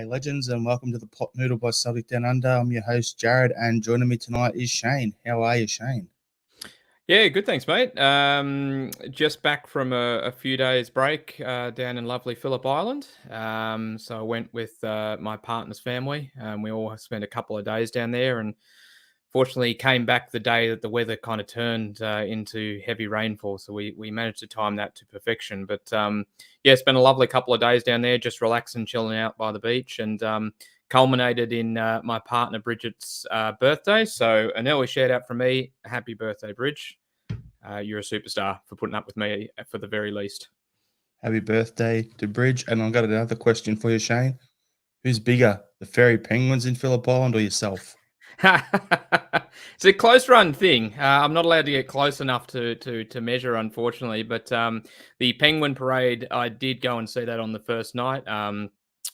G'day, legends, and welcome to the Noodle by Celtic Down Under. I'm your host, Jared, and joining me tonight is Shane. How are you, Shane? Yeah, good, thanks, mate. Just back from a few days break down in lovely Phillip Island. So I went with my partner's family, and we all spent a couple of days down there. And fortunately, came back the day that the weather kind of turned into heavy rainfall. So we managed to time that to perfection. But yeah, spent a lovely couple of days down there, just relaxing, chilling out by the beach, and culminated in my partner Bridget's birthday. So an early shout out from me. Happy birthday, Bridge. You're a superstar for putting up with me for the very least. Happy birthday to Bridge. And I've got another question for you, Shane. Who's bigger, the Fairy Penguins in Phillip Island or yourself? It's a close run thing. I'm not allowed to get close enough to measure, unfortunately. But the Penguin Parade, I did go and see that on the first night.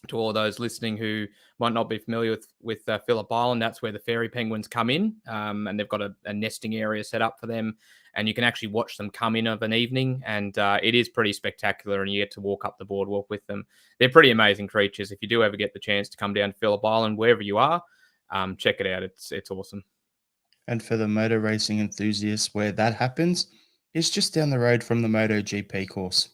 To all those listening who might not be familiar with Phillip Island, that's where the fairy penguins come in, and they've got a nesting area set up for them, and you can actually watch them come in of an evening, and it is pretty spectacular, and you get to walk up the boardwalk with them. They're pretty amazing creatures. If you do ever get the chance to come down to Phillip Island, wherever you are, check it out. It's awesome. And for the motor racing enthusiasts, where that happens, it's just down the road from the MotoGP course.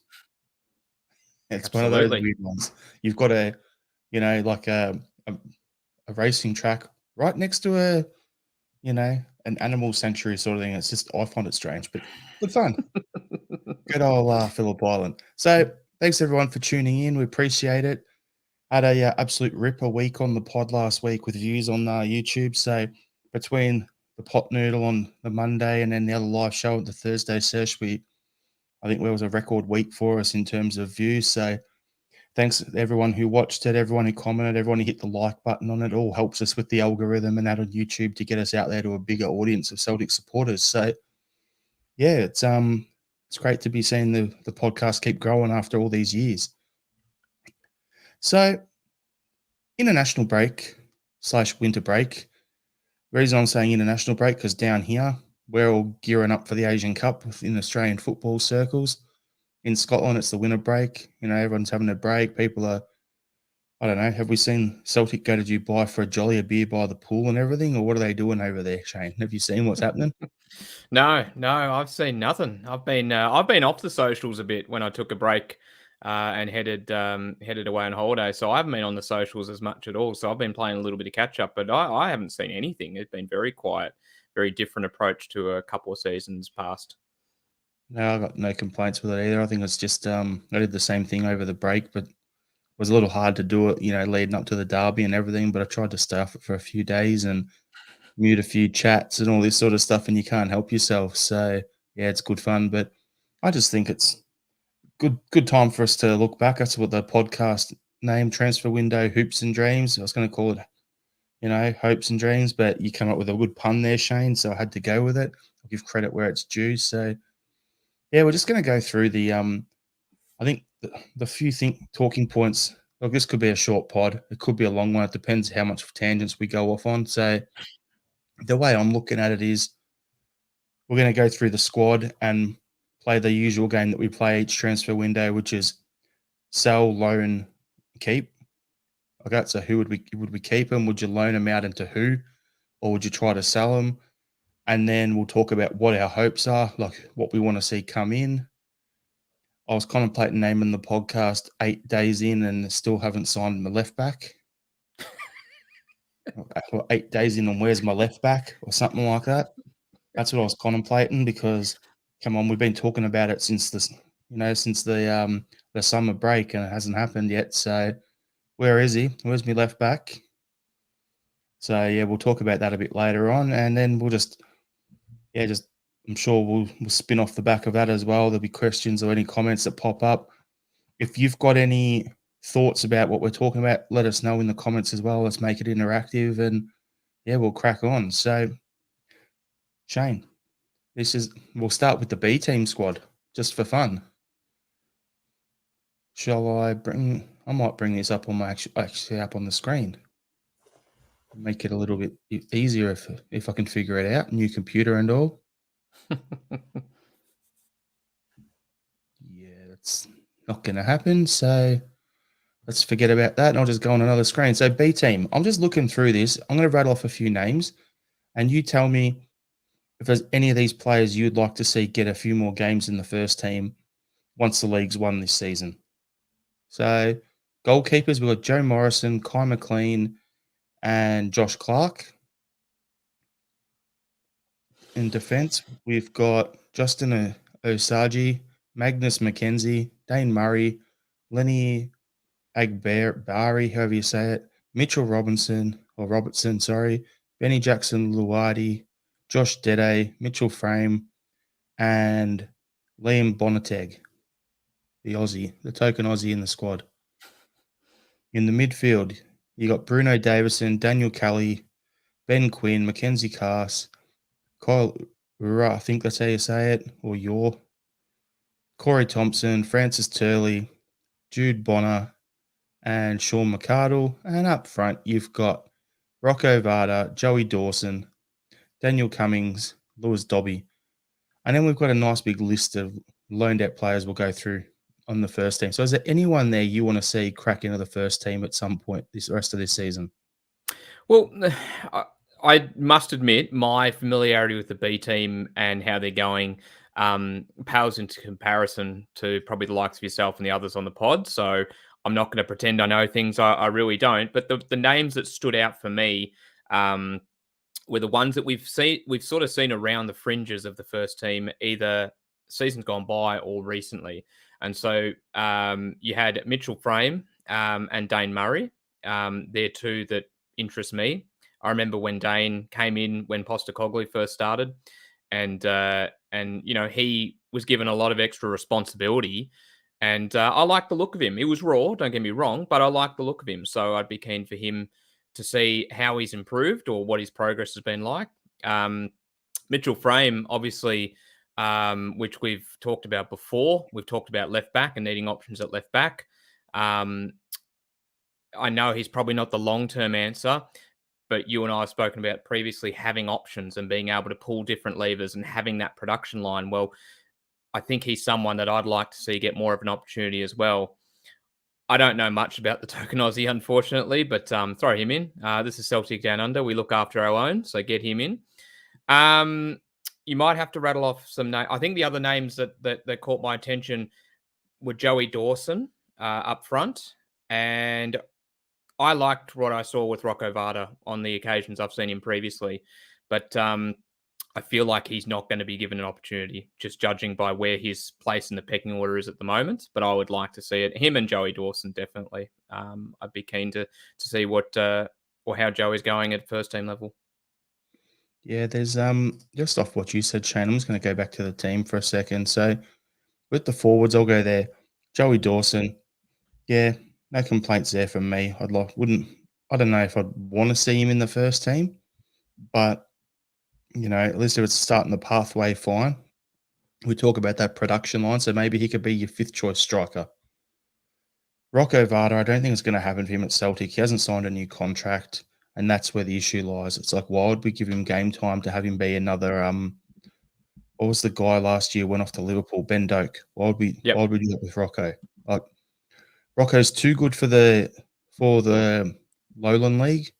It's Absolutely. one of those weird ones. You've got like a racing track right next to an animal sanctuary sort of thing. It's just, I find it strange, but good fun. Good old Phillip Island. So thanks everyone for tuning in. We appreciate it. Had a absolute ripper week on the pod last week with views on YouTube. So between the pot noodle on the Monday and then the other live show at the Thursday sesh, I think it was a record week for us in terms of views. So thanks to everyone who watched it, everyone who commented, everyone who hit the like button on it. All helps us with the algorithm and that on YouTube to get us out there to a bigger audience of Celtic supporters. So yeah, it's great to be seeing the podcast keep growing after all these years. So international break / winter break. The reason I'm saying international break, because down here, we're all gearing up for the Asian Cup within Australian football circles. In Scotland, it's the winter break. Everyone's having a break. People are, I don't know, have we seen Celtic go to Dubai for a jolly beer by the pool and everything? Or what are they doing over there, Shane? Have you seen what's happening? No, I've seen nothing. I've been off the socials a bit when I took a break and headed away on holiday. So I haven't been on the socials as much at all. So I've been playing a little bit of catch up, but I haven't seen anything. It's been very quiet, very different approach to a couple of seasons past. No, I got no complaints with it either. I think it's just I did the same thing over the break, but it was a little hard to do it, leading up to the derby and everything. But I tried to stay off it for a few days and mute a few chats and all this sort of stuff, and you can't help yourself. So yeah, it's good fun. But I just think it's good time for us to look back. That's what the podcast name, transfer window, hoops and dreams. I was going to call it, hopes and dreams, but you come up with a good pun there, Shane. So I had to go with it. I'll give credit where it's due. So yeah, we're just going to go through the I think the few talking points. Look, this could be a short pod. It could be a long one. It depends how much tangents we go off on. So the way I'm looking at it is we're going to go through the squad and play the usual game that we play each transfer window, which is sell, loan, keep. Okay, so who would we keep them? Would you loan them out into who, or would you try to sell them? And then we'll talk about what our hopes are, like what we want to see come in. I was contemplating naming the podcast 8 days in and still haven't signed my left back. 8 days in and where's my left back or something like that. That's what I was contemplating because, come on, we've been talking about it since the summer break and it hasn't happened yet. So where is he? Where's my left back? So yeah, we'll talk about that a bit later on, and then we'll I'm sure we'll spin off the back of that as well. There'll be questions or any comments that pop up. If you've got any thoughts about what we're talking about, let us know in the comments as well. Let's make it interactive, and yeah, we'll crack on. So, Shane, we'll start with the B team squad just for fun. I might bring this up on actually up on the screen. Make it a little bit easier if I can figure it out. New computer and all. Yeah, that's not going to happen. So let's forget about that, and I'll just go on another screen. So B team, I'm just looking through this. I'm going to rattle off a few names, and you tell me if there's any of these players you'd like to see get a few more games in the first team once the league's won this season. So goalkeepers, we've got Joe Morrison, Kai McLean, and Josh Clark. In defence, we've got Justin Osagi, Magnus McKenzie, Dane Murray, Lenny Agbari, however you say it, Mitchell Robertson, sorry, Benny Jackson Luardi, Josh Dede, Mitchell Frame, and Liam Bonateg, the Aussie, the token Aussie in the squad. In the midfield, you got Bruno Davison, Daniel Kelly, Ben Quinn, Mackenzie Cass, Kyle Ura, I think that's how you say it, or your Corey Thompson, Francis Turley, Jude Bonner, and Sean McCardle. And up front, you've got Rocco Varda, Joey Dawson, Daniel Cummings, Lewis Dobby. And then we've got a nice big list of loaned out players we'll go through on the first team. So is there anyone there you want to see crack into the first team at some point this rest of this season? Well, I must admit my familiarity with the B team and how they're going pales into comparison to probably the likes of yourself and the others on the pod. So I'm not going to pretend I know things I really don't. But the names that stood out for me were the ones that we've sort of seen around the fringes of the first team, either seasons gone by or recently. And so you had Mitchell Frame and Dane Murray. They're two that interest me. I remember when Dane came in when Postecoglou first started, and he was given a lot of extra responsibility, and I like the look of him. He was raw, don't get me wrong, but I like the look of him. So I'd be keen for him to see how he's improved or what his progress has been like. Mitchell Frame, obviously, which we've talked about before. We've talked about left back and needing options at left back. I know he's probably not the long-term answer, but you and I have spoken about previously having options and being able to pull different levers and having that production line. Well, I think he's someone that I'd like to see get more of an opportunity as well. I don't know much about the token Aussie, unfortunately, but throw him in. This is Celtic Down Under. We look after our own, so get him in. You might have to rattle off some names. I think the other names that caught my attention were Joey Dawson up front, and I liked what I saw with Rocco Varda on the occasions I've seen him previously, but I feel like he's not going to be given an opportunity, just judging by where his place in the pecking order is at the moment. But I would like to see it. Him and Joey Dawson, definitely. I'd be keen to see what or how Joey's going at first team level. Yeah, there's just off what you said, Shane. I'm just going to go back to the team for a second. So with the forwards, I'll go there. Joey Dawson, yeah, no complaints there from me. I don't know if I'd want to see him in the first team, but at least if it's starting the pathway, fine. We talk about that production line, so maybe he could be your fifth choice striker. Rocco Varda, I don't think it's going to happen for him at Celtic. He hasn't signed a new contract, and that's where the issue lies. It's like, why would we give him game time to have him be another what was the guy last year went off to Liverpool, Ben Doak? Why would we do that with Rocco? Like, Rocco's too good for the Lowland League,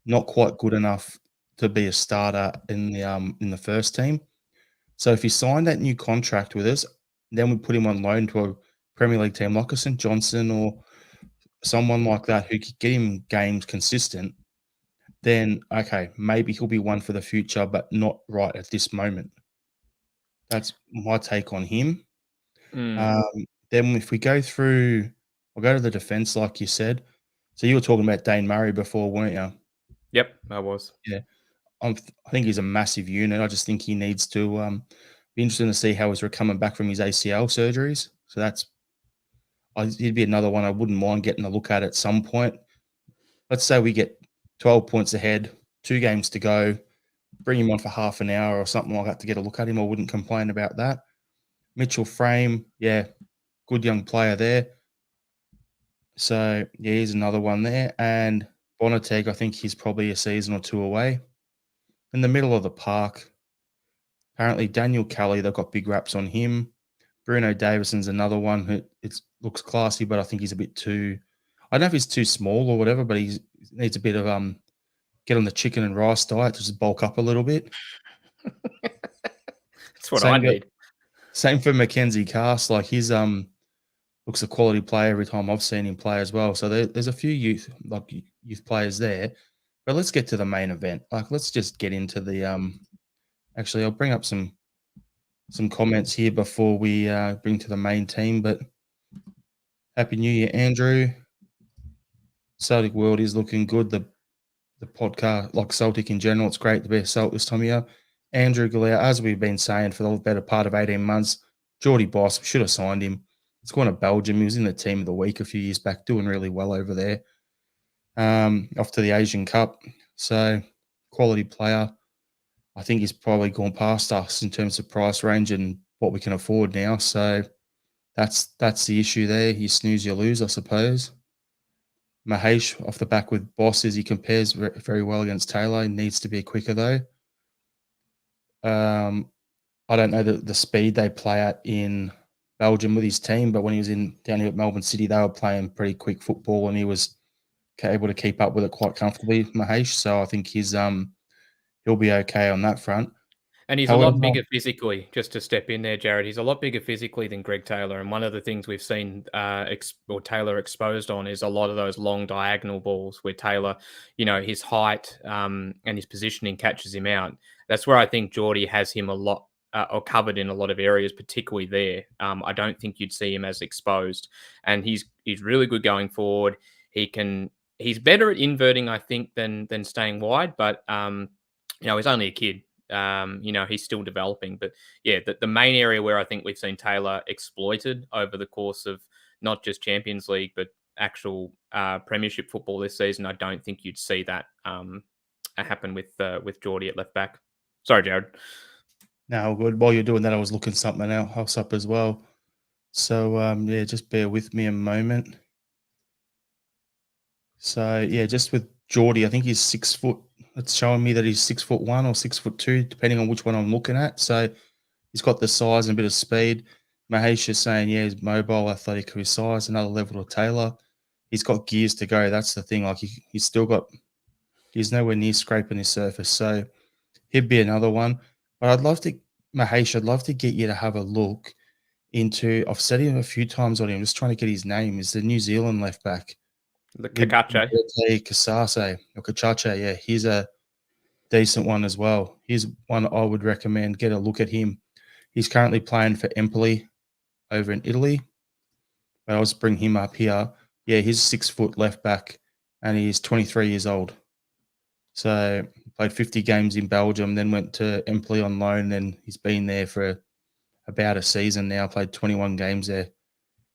not quite good enough to be a starter in the first team. So if he signed that new contract with us, then we put him on loan to a Premier League team like a St Johnstone or someone like that who could get him games consistent, then okay, maybe he'll be one for the future, but not right at this moment. That's my take on him. Then if we go through, I'll go to the defense, like you said. So you were talking about Dane Murray before, weren't you? Yep, I was. Yeah. I think he's a massive unit. I just think he needs to be interesting to see how he's coming back from his ACL surgeries. So he'd be another one I wouldn't mind getting a look at some point. Let's say we get 12 points ahead, 2 games to go, bring him on for half an hour or something like that to get a look at him. I wouldn't complain about that. Mitchell Frame, yeah, good young player there. So, yeah, he's another one there. And Bonateg, I think he's probably a season or 2 away. In the middle of the park, apparently Daniel Kelly, they've got big raps on him. Bruno Davison's another one who looks classy, but I think he's a bit too I don't know if he's too small or whatever, but he needs a bit of get on the chicken and rice diet to just bulk up a little bit. That's what I Same go, need. same for Mackenzie Cast. Like he's looks a quality player every time I've seen him play as well. So there's a few youth players there. But let's get to the main event. Like let's just get into the actually I'll bring up some comments here before we bring to the main team. But Happy New Year, Andrew. Celtic World is looking good. The podcast, like Celtic in general, it's great to be a Celt this time of year. Andrew Galea, as we've been saying for the better part of 18 months, Geordie Boss, should have signed him. He's going to Belgium. He was in the team of the week a few years back, doing really well over there. Off to the Asian Cup. So, quality player. I think he's probably gone past us in terms of price range and what we can afford now. So, that's the issue there. You snooze, you lose, I suppose. Mahesh off the back with bosses. He compares very well against Taylor. He needs to be quicker though. I don't know the speed they play at in Belgium with his team, but when he was down here at Melbourne City, they were playing pretty quick football, and he was able to keep up with it quite comfortably, Mahesh. So I think he'll be okay on that front. And he's a However, lot bigger physically, just to step in there, Jared. He's a lot bigger physically than Greg Taylor. And one of the things we've seen Taylor exposed on is a lot of those long diagonal balls where Taylor, his height and his positioning catches him out. That's where I think Geordie has him a lot or covered in a lot of areas, particularly there. I don't think you'd see him as exposed. And he's really good going forward. He's better at inverting, I think, than staying wide, but he's only a kid. He's still developing. But yeah, the main area where I think we've seen Taylor exploited over the course of not just Champions League, but actual Premiership football this season, I don't think you'd see that happen with Geordie at left back. Sorry, Jared. no, good. While you're doing that, I was looking something else up as well. So yeah, just bear with me a moment. So yeah, just with Geordie, I think he's 6 foot. It's showing me that he's 6'1" or 6'2", depending on which one I'm looking at. So he's got the size and a bit of speed. Mahesh is saying, yeah, he's mobile, athletic for his size, another level to Taylor. He's got gears to go. That's the thing. Like he's nowhere near scraping his surface. So he'd be another one. But Mahesh, I'd love to get you to have a look into, I've said him a few times on him, just trying to get his name, is the New Zealand left back. The Kakache. Kachache, yeah, he's a decent one as well. He's one I would recommend. Get a look at him. He's currently playing for Empoli over in Italy. But I'll just bring him up here. Yeah, he's 6 foot left back, and he's 23 years old. So played 50 games in Belgium, then went to Empoli on loan, and he's been there for about a season now. Played 21 games there.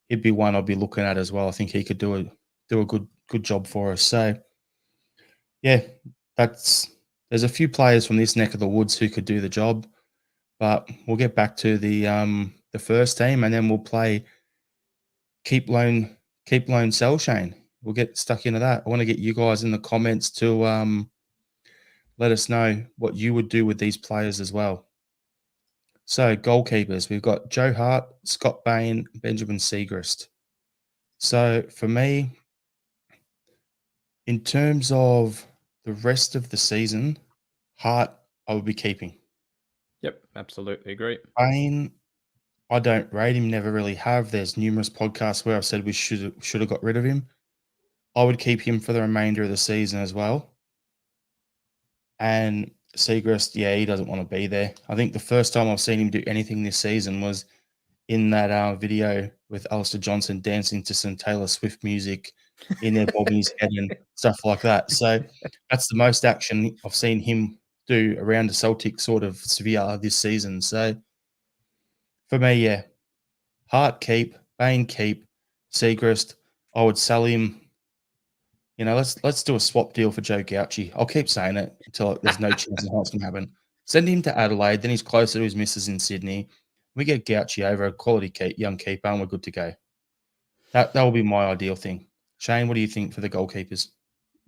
He'd be one I'd be looking at as well. I think he could do a good job for us. So yeah, there's a few players from this neck of the woods who could do the job, but we'll get back to the first team, and then we'll play keep loan, sell Shane. We'll get stuck into that. I want to get you guys in the comments to let us know what you would do with these players as well. So goalkeepers, we've got Joe Hart, Scott Bain, Benjamin Siegrist. So for me, in terms of the rest of the season, Hart, I would be keeping. Yep, absolutely agree. Bain, I don't rate him, never really have. There's numerous podcasts where I've said we should have got rid of him. I would keep him for the remainder of the season as well. And Siegrist, yeah, he doesn't want to be there. I think the first time I've seen him do anything this season was in that video with Alistair Johnson dancing to some Taylor Swift music in there, bobbing his head and stuff like that. So that's the most action I've seen him do around the Celtic sort of sphere this season. So for me, yeah, Hart keep, Bain keep, Siegrist, I would sell him. Let's do a swap deal for Joe Gauchi. I'll keep saying it until there's no chance of it's going to happen. Send him to Adelaide, then he's closer to his missus in Sydney. We get Gauchi over a quality young keeper, and we're good to go. That will be my ideal thing. Shane, what do you think for the goalkeepers?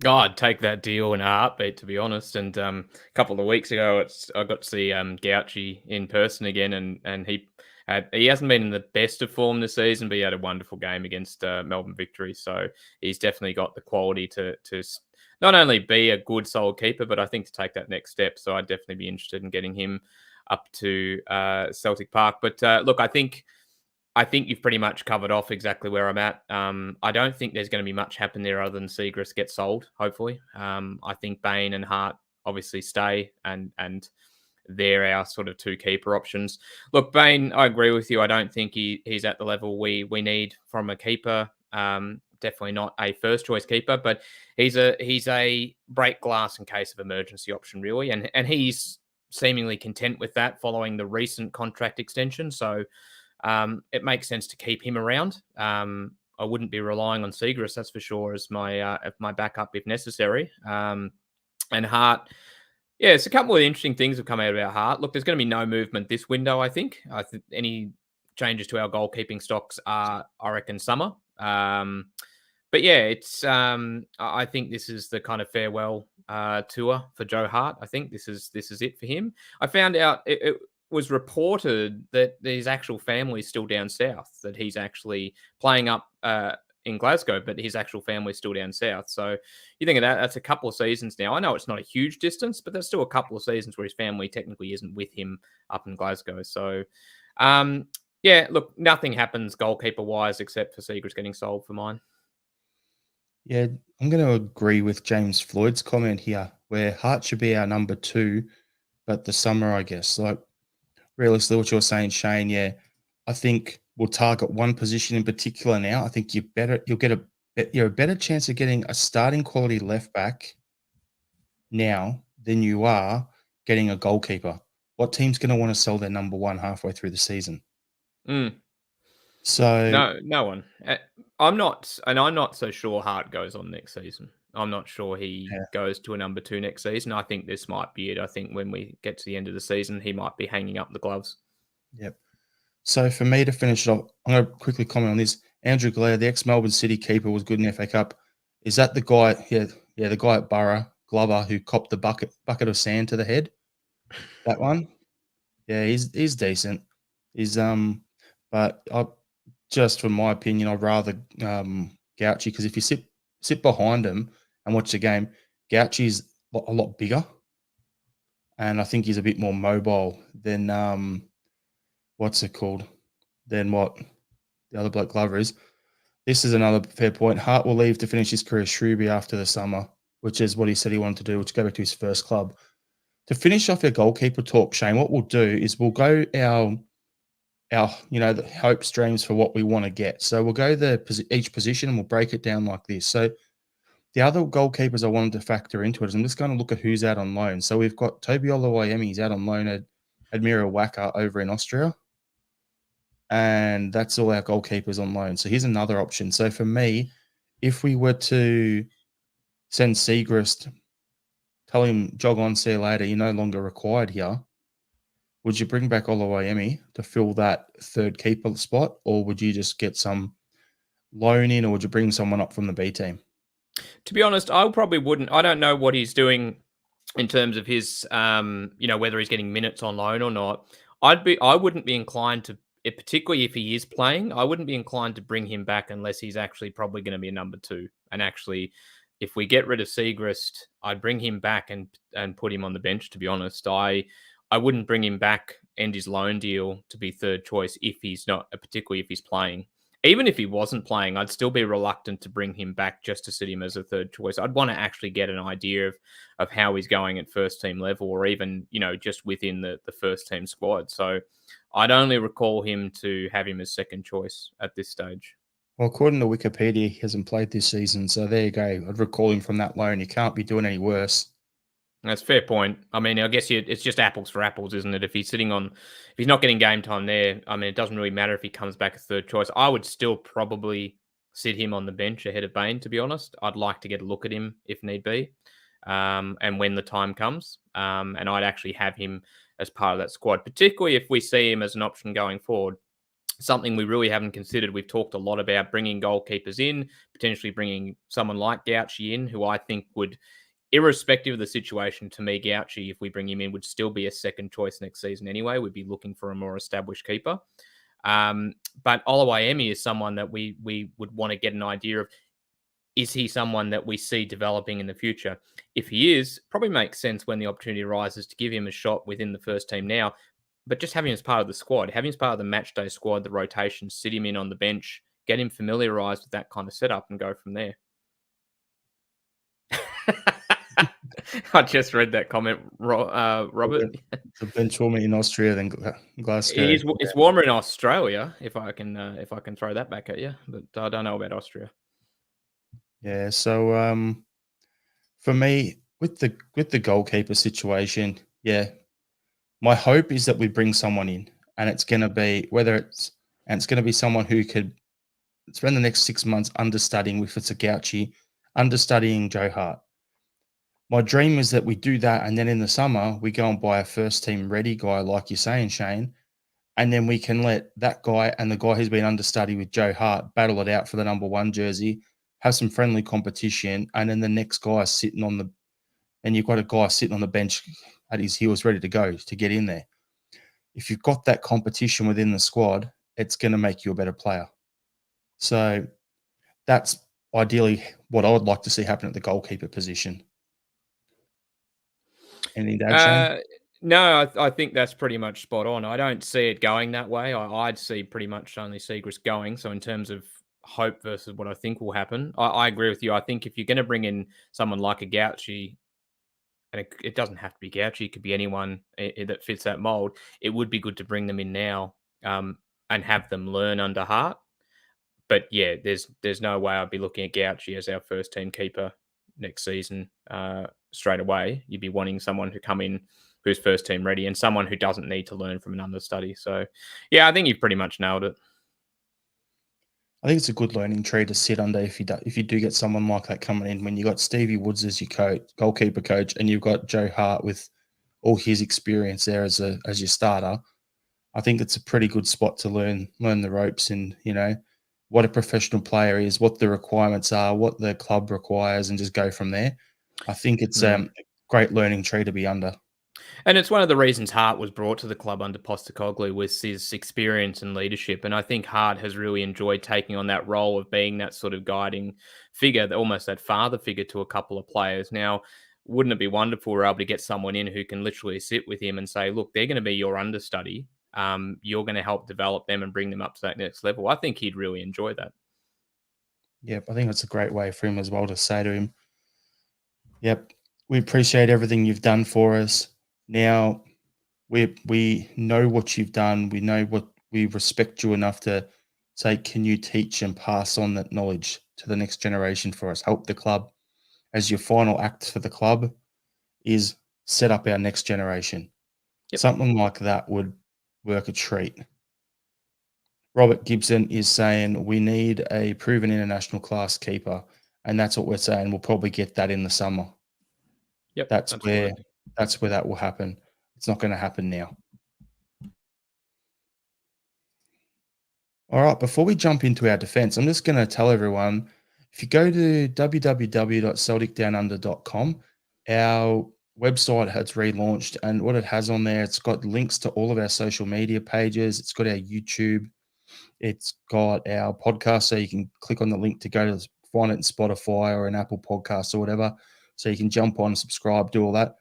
Oh, I'd take that deal in a heartbeat, to be honest. And a couple of weeks ago, I got to see Gauchi in person again, and he He hasn't been in the best of form this season, but he had a wonderful game against Melbourne Victory. So he's definitely got the quality to not only be a good solid keeper, but I think to take that next step. So I'd definitely be interested in getting him up to Celtic Park. But look, I think you've pretty much covered off exactly where I'm at. I don't think there's going to be much happen there other than Siegrist gets sold. Hopefully, I think Bain and Hart obviously stay, and they're our sort of two keeper options. Look, Bain, I agree with you. I don't think he's at the level we need from a keeper. Definitely not a first choice keeper, but he's a break glass in case of emergency option, really, and he's seemingly content with that following the recent contract extension. So it makes sense to keep him around. I wouldn't be relying on Siegrist, that's for sure, as my backup if necessary. And Hart, yeah, it's a couple of interesting things have come out about Hart. Look, there's going to be no movement this window. I think. Any changes to our goalkeeping stocks are, I reckon, summer. But yeah, it's. I think this is the kind of farewell tour for Joe Hart. I think this is it for him. I found out it was reported that his actual family is still down south. That he's actually playing up in Glasgow, but his actual family is still down south. So you think of that, that's a couple of seasons now. I know it's not a huge distance, but that's still a couple of seasons where his family technically isn't with him up in Glasgow. So, yeah, look, nothing happens goalkeeper wise except for Siegrist getting sold for mine. Yeah, I'm going to agree with James Floyd's comment here, where Hart should be our number 2, but the summer, I guess. Like, realistically, what you're saying, Shane, yeah, I think we'll target one position in particular now. I think you're a better chance of getting a starting quality left back now than you are getting a goalkeeper. What team's going to want to sell their number 1 halfway through the season? Mm. So, No, no one. I'm not so sure Hart goes on next season. I'm not sure he yeah, goes to a number 2 next season. I think this might be it. I think when we get to the end of the season, he might be hanging up the gloves. yep. So for me to finish it off, I'm going to quickly comment on this. Andrew Glair, the ex-Melbourne City keeper, was good in the FA Cup. Is that the guy? Yeah, the guy at Borough, Glover, who copped the bucket of sand to the head. That one. Yeah, he's decent. He's but just from my opinion, I'd rather Gauchi, because if you sit behind him and watch the game, Gauchi's a lot bigger, and I think he's a bit more mobile than what's it called? Than what the other bloke Glover is. This is another fair point. Hart will leave to finish his career at Shrewsbury after the summer, which is what he said he wanted to do, which go back to his first club. To finish off our goalkeeper talk, Shane, what we'll do is we'll go our the hopes, dreams for what we want to get. So we'll go each position and we'll break it down like this. So the other goalkeepers I wanted to factor into it is I'm just going to look at who's out on loan. So we've got Toby Oluwayemi, he's out on loan at Admira Wacker over in Austria. And that's all our goalkeepers on loan. So here's another option. So for me, if we were to send Siegrist, tell him jog on, see you later, you're no longer required here, would you bring back Oluwayemi to fill that third keeper spot, or would you just get some loan in, or would you bring someone up from the B team? To be honest, I probably wouldn't. I don't know what he's doing in terms of his, whether he's getting minutes on loan or not. I wouldn't be inclined to, particularly if he is playing, I wouldn't be inclined to bring him back unless he's actually probably going to be a number 2. And actually, if we get rid of Siegrist, I'd bring him back and put him on the bench. To be honest, I wouldn't bring him back, end his loan deal to be third choice if he's not, particularly if he's playing. Even if he wasn't playing, I'd still be reluctant to bring him back just to sit him as a third choice. I'd want to actually get an idea of how he's going at first team level, or even, just within the first team squad. So I'd only recall him to have him as second choice at this stage. Well, according to Wikipedia, he hasn't played this season. So there you go. I'd recall him from that loan. You can't be doing any worse. That's a fair point. I mean, I guess it's just apples for apples, isn't it? If he's not getting game time there, I mean, it doesn't really matter if he comes back as third choice. I would still probably sit him on the bench ahead of Bain, to be honest. I'd like to get a look at him if need be, and when the time comes. And I'd actually have him as part of that squad, particularly if we see him as an option going forward. Something we really haven't considered. We've talked a lot about bringing goalkeepers in, potentially bringing someone like Gauchi in, who I think would, irrespective of the situation, to me, Gauchi, if we bring him in, would still be a second choice next season anyway. We'd be looking for a more established keeper. But Oluwayemi is someone that we would want to get an idea of. Is he someone that we see developing in the future? If he is, probably makes sense when the opportunity arises to give him a shot within the first team now. But just having him as part of the squad, having him as part of the match day squad, the rotation, sit him in on the bench, get him familiarized with that kind of setup and go from there. I just read that comment, Robert. It's a bench warmer in Austria than Glasgow. It's warmer in Australia, if I can throw that back at you, but I don't know about Austria. Yeah, so for me, with the goalkeeper situation, yeah, my hope is that we bring someone in, and it's going to be someone who could spend the next 6 months understudying if it's a Gauchi, understudying Joe Hart. My dream is that we do that, and then in the summer we go and buy a first team ready guy, like you're saying, Shane, and then we can let that guy and the guy who's been understudy with Joe Hart battle it out for the number 1 jersey, have some friendly competition, and then the next guy sitting on the and you've got a guy sitting on the bench at his heels ready to go to get in there. If you've got that competition within the squad, it's going to make you a better player. So that's ideally what I would like to see happen at the goalkeeper position. Anything to add, Shane? No, I think that's pretty much spot on. I don't see it going that way. I'd see pretty much only Siegrist going. So in terms of hope versus what I think will happen, I agree with you. I think if you're going to bring in someone like a Gauchi, and it doesn't have to be Gauchi, it could be anyone that fits that mold, it would be good to bring them in now and have them learn under Hart. But yeah, there's no way I'd be looking at Gauchi as our first team keeper next season straight away. You'd be wanting someone who come in who's first team ready and someone who doesn't need to learn from an understudy. So yeah, I think you've pretty much nailed it. I think it's a good learning tree to sit under if you do get someone like that coming in. When you got Stevie Woods as your goalkeeper coach, and you've got Joe Hart with all his experience there as your starter, I think it's a pretty good spot to learn the ropes and what a professional player is, what the requirements are, what the club requires, and just go from there. I think it's a great learning tree to be under. And it's one of the reasons Hart was brought to the club under Postecoglou was his experience and leadership. And I think Hart has really enjoyed taking on that role of being that sort of guiding figure, almost that father figure to a couple of players. Now, wouldn't it be wonderful we're able to get someone in who can literally sit with him and say, look, they're going to be your understudy. You're going to help develop them and bring them up to that next level. I think he'd really enjoy that. Yep, I think it's a great way for him as well to say to him, yep, we appreciate everything you've done for us. Now, we know what you've done. We respect you enough to say, can you teach and pass on that knowledge to the next generation for us? Help the club as your final act for the club is set up our next generation. Yep. Something like that would work a treat. Robert Gibson is saying we need a proven international class keeper, and that's what we're saying. We'll probably get that in the summer. Yep, that's absolutely. where that will happen. It's not going to happen now. All right, before we jump into our defense, I'm just going to tell everyone, if you go to www.celticdownunder.com, our website has relaunched, and what it has on there, it's got links to all of our social media pages. It's got our YouTube. It's got our podcast, so you can click on the link to go to find it in Spotify or an Apple Podcast or whatever. So you can jump on, subscribe, do all that.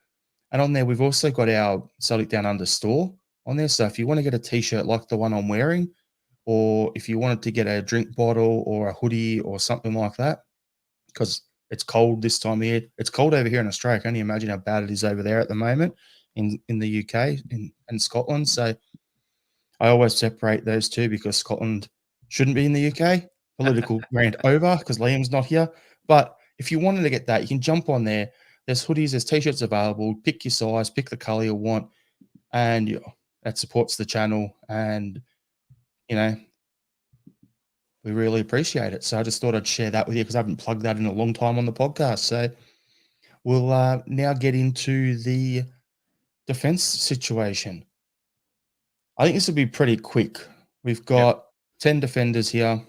And on there, we've also got our Celtic Down Under store on there. So if you want to get a T-shirt like the one I'm wearing, or if you wanted to get a drink bottle or a hoodie or something like that, because it's cold this time of year. It's cold over here in Australia. I can only imagine how bad it is over there at the moment in the UK and Scotland. So I always separate those two because Scotland shouldn't be in the UK. Political rant over because Liam's not here. But if you wanted to get that, you can jump on there. There's hoodies, there's T-shirts available. Pick your size, pick the color you want, and that supports the channel. And we really appreciate it. So I just thought I'd share that with you because I haven't plugged that in a long time on the podcast. So we'll now get into the defense situation. I think this will be pretty quick. We've got 10 defenders here.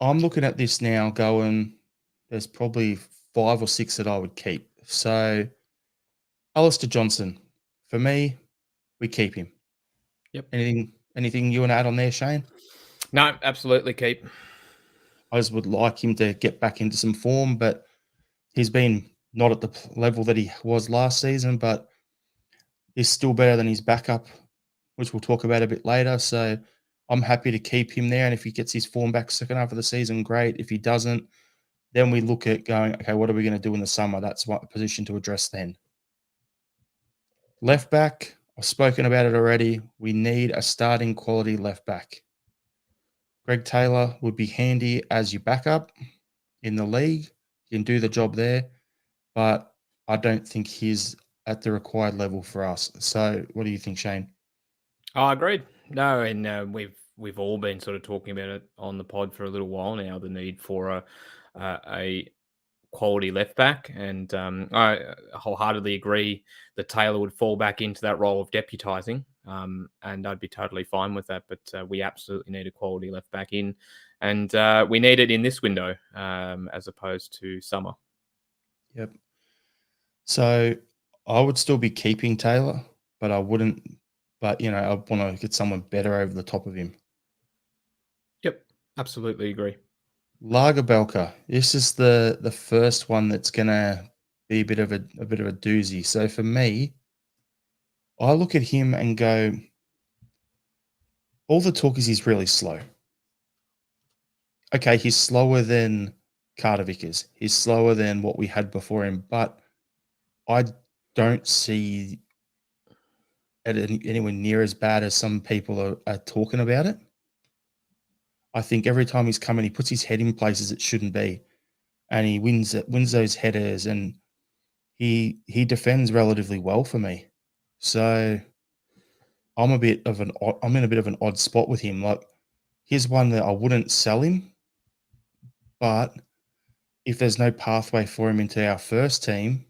I'm looking at this now going, there's probably 5 or 6 that I would keep. So Alistair Johnson, for me, we keep him. Yep. Anything Anything you want to add on there, Shane? No, absolutely keep. I just would like him to get back into some form, but he's been not at the level that he was last season, but he's still better than his backup, which we'll talk about a bit later. So I'm happy to keep him there. And if he gets his form back second half of the season, great. If he doesn't, then we look at going, okay, what are we going to do in the summer? That's what position to address then. Left back, I've spoken about it already. We need a starting quality left back. Greg Taylor would be handy as your backup in the league. He can do the job there, but I don't think he's at the required level for us. So what do you think, Shane? I agreed. No, and we've all been sort of talking about it on the pod for a little while now. The need for a quality left back, and I wholeheartedly agree that Taylor would fall back into that role of deputising, and I'd be totally fine with that. But we absolutely need a quality left back in, and we need it in this window as opposed to summer. Yep. So I would still be keeping Taylor, but I wouldn't. But I want to get someone better over the top of him. Yep, absolutely agree. Lagerbelka. This is the first one that's gonna be a bit of a doozy. So for me, I look at him and go, all the talk is he's really slow. Okay, he's slower than Carter Vickers. He's slower than what we had before him, but I don't see it anywhere near as bad as some people are talking about it. I think every time he's coming, he puts his head in places it shouldn't be, and he wins those headers, and he defends relatively well for me. So I'm in a bit of an odd spot with him. Like, here's one that I wouldn't sell him, but if there's no pathway for him into our first team,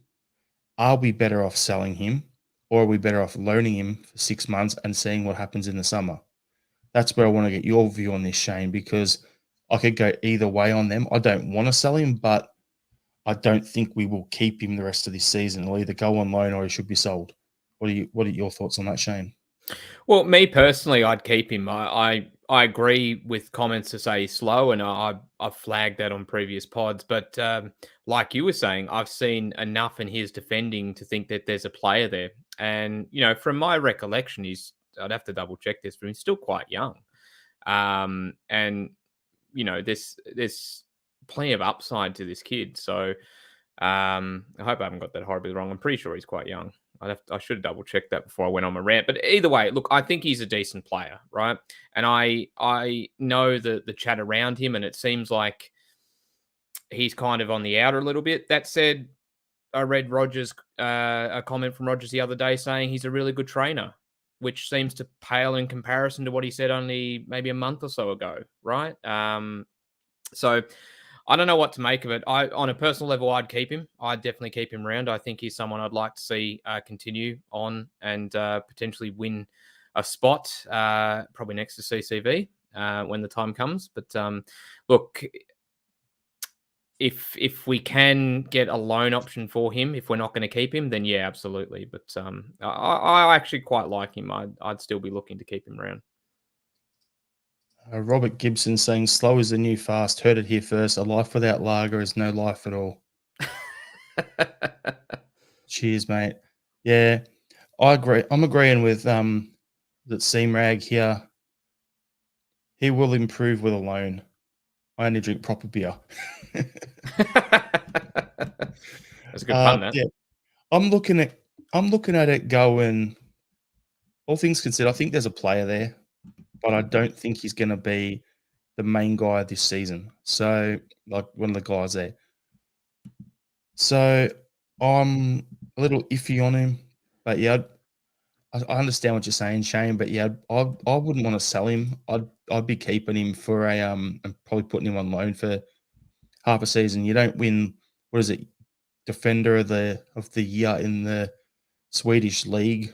are we better off selling him, or are we better off loaning him for 6 months and seeing what happens in the summer? That's where I want to get your view on this, Shane, because I could go either way on them. I don't want to sell him, but I don't think we will keep him the rest of this season. He'll either go on loan or he should be sold. What are your thoughts on that, Shane? Well, me personally, I'd keep him. I agree with comments to say he's slow, and I've flagged that on previous pods. But like you were saying, I've seen enough in his defending to think that there's a player there. And from my recollection, I'd have to double check this, but he's still quite young. And there's plenty of upside to this kid. So I hope I haven't got that horribly wrong. I'm pretty sure he's quite young. I should have double checked that before I went on my rant. But either way, look, I think he's a decent player, right? And I know the chat around him, and it seems like he's kind of on the outer a little bit. That said, I read a comment from Rogers the other day saying he's a really good trainer, which seems to pale in comparison to what he said only maybe a month or so ago, right? So I don't know what to make of it. On a personal level, I'd keep him. I'd definitely keep him around. I think he's someone I'd like to see continue on and potentially win a spot, probably next to CCV when the time comes. But look, if we can get a loan option for him, if we're not going to keep him, then yeah, absolutely. But I actually quite like him. I'd still be looking to keep him around. Robert Gibson saying, slow is the new fast. Heard it here first. A life without lager is no life at all. Cheers, mate. Yeah, I agree. I'm agreeing with that Seamrag here. He will improve with a loan. I only drink proper beer. That's a good pun, that. Yeah, I'm looking at it going, all things considered, I think there's a player there, but I don't think he's going to be the main guy this season. So, like, one of the guys there. So I'm a little iffy on him, but yeah, I understand what you're saying, Shane. But yeah, I wouldn't want to sell him. I'd be keeping him for and probably putting him on loan for half a season. You don't win, what is it, defender of the year in the Swedish league.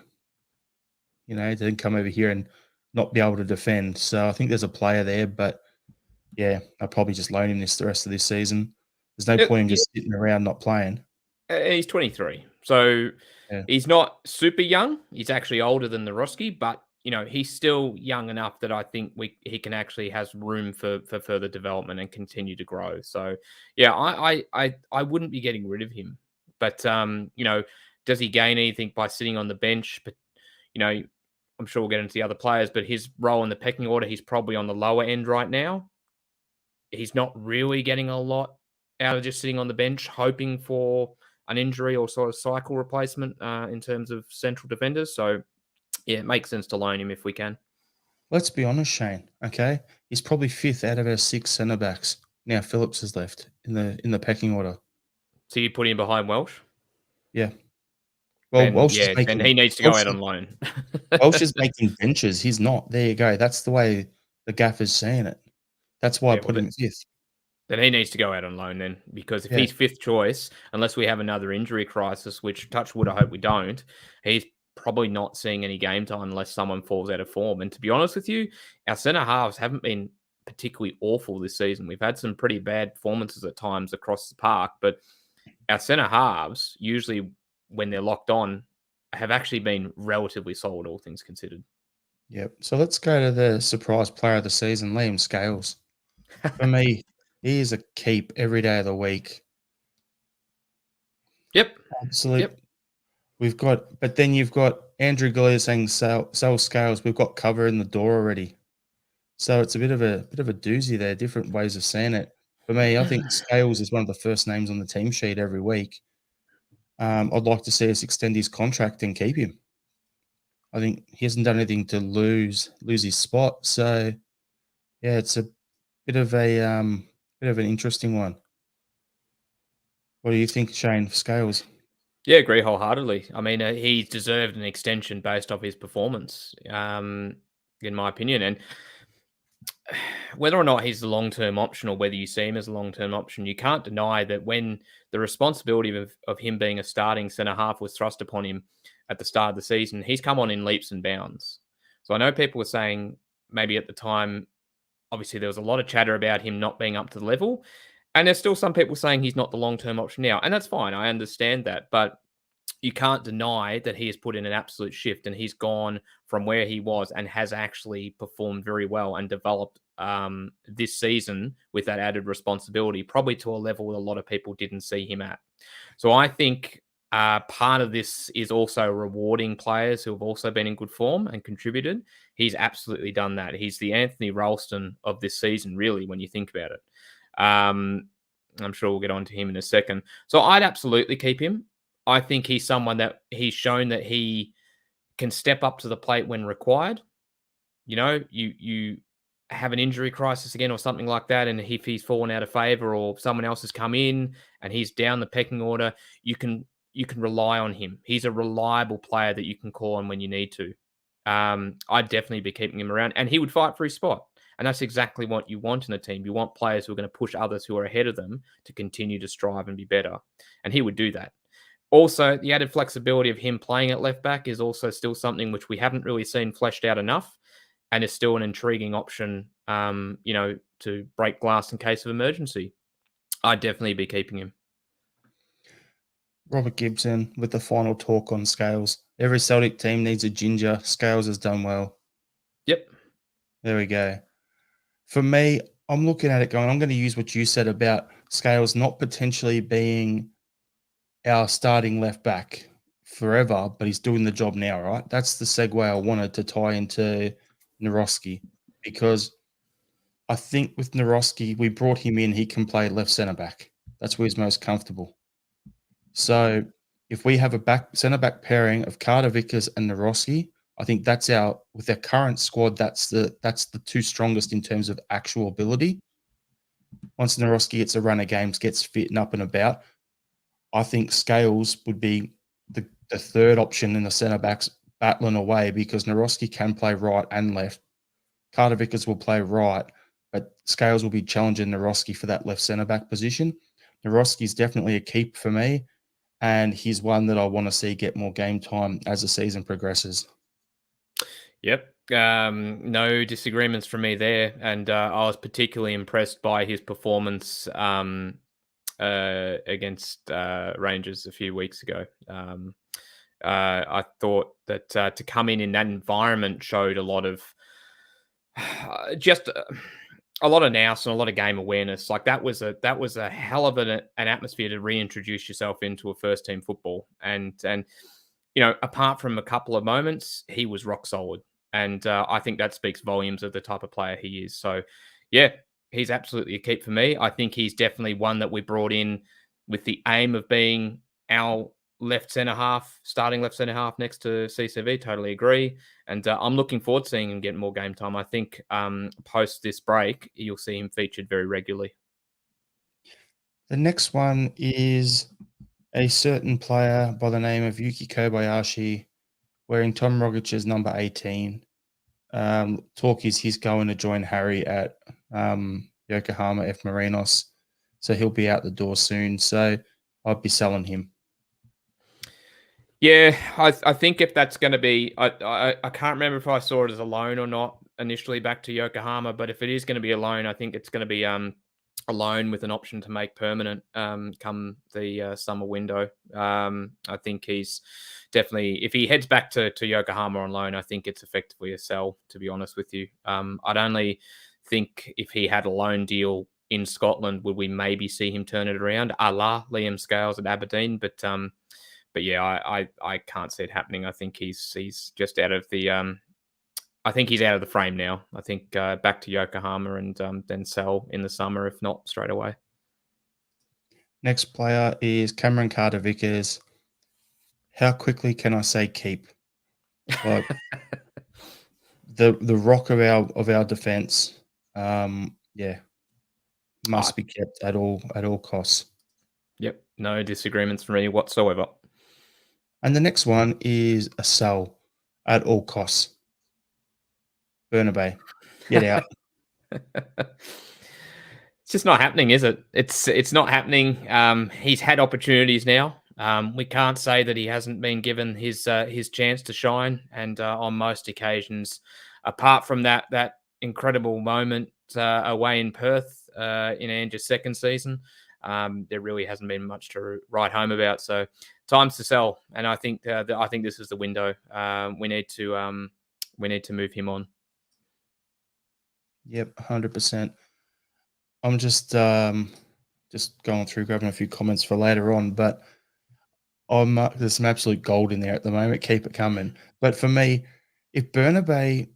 To come over here and not be able to defend. So I think there's a player there, but yeah, I'll probably just loan him the rest of this season. There's no point in just sitting around not playing. He's 23, so Yeah. he's not super young. He's actually older than the Roski, but he's still young enough that I think he can actually has room for further development and continue to grow. So yeah, I wouldn't be getting rid of him. But does he gain anything by sitting on the bench? But you know, I'm sure we'll get into the other players, but his role in the pecking order, he's probably on the lower end right now. He's not really getting a lot out of just sitting on the bench, hoping for an injury or sort of cycle replacement in terms of central defenders. So yeah, it makes sense to loan him if we can. Let's be honest, Shane. Okay, he's probably fifth out of our six centre backs. Now Phillips is left in the pecking order. So you put him behind Welsh? Yeah. Well, Then yeah, then he needs to go out on loan. Welsh is making benches. He's not. There you go. That's the way the gaffer's seeing it. That's why I Yeah, well, put him fifth. then he needs to go out on loan then, because if Yeah. he's fifth choice, unless we have another injury crisis, which touch wood, I hope we don't, he's probably not seeing any game time unless someone falls out of form. And to be honest with you, our centre halves haven't been particularly awful this season. We've had some pretty bad performances at times across the park, but our centre halves, usually when they're locked on, have actually been relatively solid, all things considered. Yep. So let's go to the surprise player of the season, Liam Scales. For me, he is a keep every day of the week. Yep. Absolute. Yep. But then you've got Andrew Galea saying sell Scales. We've got cover in the door already. So it's a bit of a doozy there. Different ways of saying it. For me, I think Scales is one of the first names on the team sheet every week. I'd like to see us extend his contract and keep him. I think he hasn't done anything to lose his spot. So yeah, it's a bit of an interesting one. What do you think, Shane? Scales? Yeah, agree wholeheartedly. I mean, he's deserved an extension based off his performance, in my opinion. And whether or not he's the long term option or whether you see him as a long term option, you can't deny that when the responsibility of him being a starting centre half was thrust upon him at the start of the season, he's come on in leaps and bounds. So I know people were saying maybe at the time, obviously there was a lot of chatter about him not being up to the level. And there's still some people saying he's not the long term option now. And that's fine. I understand that. But you can't deny that he has put in an absolute shift and he's gone from where he was and has actually performed very well and developed this season with that added responsibility, probably to a level that a lot of people didn't see him at. So I think part of this is also rewarding players who have also been in good form and contributed. He's absolutely done that. He's the Anthony Ralston of this season, really, when you think about it. I'm sure we'll get on to him in a second. So I'd absolutely keep him. I think he's someone that he's shown that he can step up to the plate when required. You have an injury crisis again or something like that, and if he's fallen out of favor or someone else has come in and he's down the pecking order, you can rely on him. He's a reliable player that you can call on when you need to. I'd definitely be keeping him around, and he would fight for his spot. And that's exactly what you want in a team. You want players who are going to push others who are ahead of them to continue to strive and be better. And he would do that. Also, the added flexibility of him playing at left back is also still something which we haven't really seen fleshed out enough, and is still an intriguing option, to break glass in case of emergency. I'd definitely be keeping him. Robert Gibson with the final talk on Scales. Every Celtic team needs a ginger. Scales has done well. Yep. There we go. For me, I'm looking at it going, I'm going to use what you said about Scales not potentially being our starting left back forever, but he's doing the job now, right? That's the segue I wanted to tie into Naroski, because I think with Naroski, we brought him in, he can play left centre back. That's where he's most comfortable. So if we have a centre back pairing of Carter Vickers and Naroski, I think with our current squad, that's the two strongest in terms of actual ability. Once Naroski gets a run of games, gets fit and up and about, I think Scales would be the third option in the centre backs battling away, because Naroski can play right and left. Carter Vickers will play right, but Scales will be challenging Naroski for that left centre back position. Naroski is definitely a keep for me, and he's one that I want to see get more game time as the season progresses. Yep. No disagreements from me there. And I was particularly impressed by his performance against Rangers a few weeks ago. I thought that to come in that environment showed a lot of just a lot of nous and a lot of game awareness. Like that was a hell of an atmosphere to reintroduce yourself into a first team football. And apart from a couple of moments, he was rock solid, and I think that speaks volumes of the type of player he is. So, yeah, he's absolutely a keep for me. I think he's definitely one that we brought in with the aim of being our starting left centre half next to CCV. Totally agree. And I'm looking forward to seeing him get more game time. I think post this break, you'll see him featured very regularly. The next one is a certain player by the name of Yuki Kobayashi wearing Tom Rogic's number 18. Talk is he's going to join Harry at Yokohama F. Marinos, so he'll be out the door soon. So I'd be selling him. Yeah, I think if that's going to be, I can't remember if I saw it as a loan or not initially back to Yokohama, but if it is going to be a loan, I think it's going to be a loan with an option to make permanent come the summer window. I think he's definitely, if he heads back to Yokohama on loan, I think it's effectively a sell, to be honest with you. I'd only think if he had a loan deal in Scotland, would we maybe see him turn it around, a la Liam Scales at Aberdeen, but yeah, I can't see it happening. I think he's just out of the I think he's out of the frame now. I think back to Yokohama and then sell in the summer, if not straight away. Next player is Cameron Carter-Vickers. How quickly can I say keep? Like the rock of our defense. Yeah, must be kept at all costs. Yep, no disagreements from me whatsoever. And the next one is a sell at all costs. Burnaby, get out. It's just not happening, is it? It's not happening. He's had opportunities now. We can't say that he hasn't been given his chance to shine, and on most occasions, apart from that incredible moment away in Perth in Ange's second season, there really hasn't been much to write home about. So, time's to sell, and I think this is the window. We need to move him on. Yep, 100%. I'm just going through grabbing a few comments for later on, but there's some absolute gold in there at the moment. Keep it coming. But for me, if Burnaby,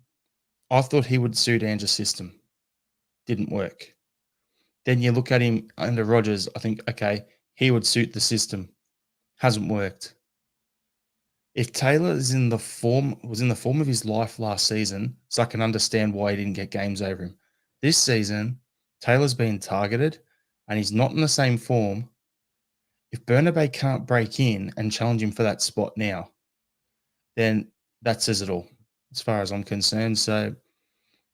I thought he would suit Ange's system. Didn't work. Then you look at him under Rodgers, I think, okay, he would suit the system. Hasn't worked. If Taylor was in the form of his life last season, so I can understand why he didn't get games over him. This season, Taylor's been targeted and he's not in the same form. If Burnaby can't break in and challenge him for that spot now, then that says it all as far as I'm concerned. So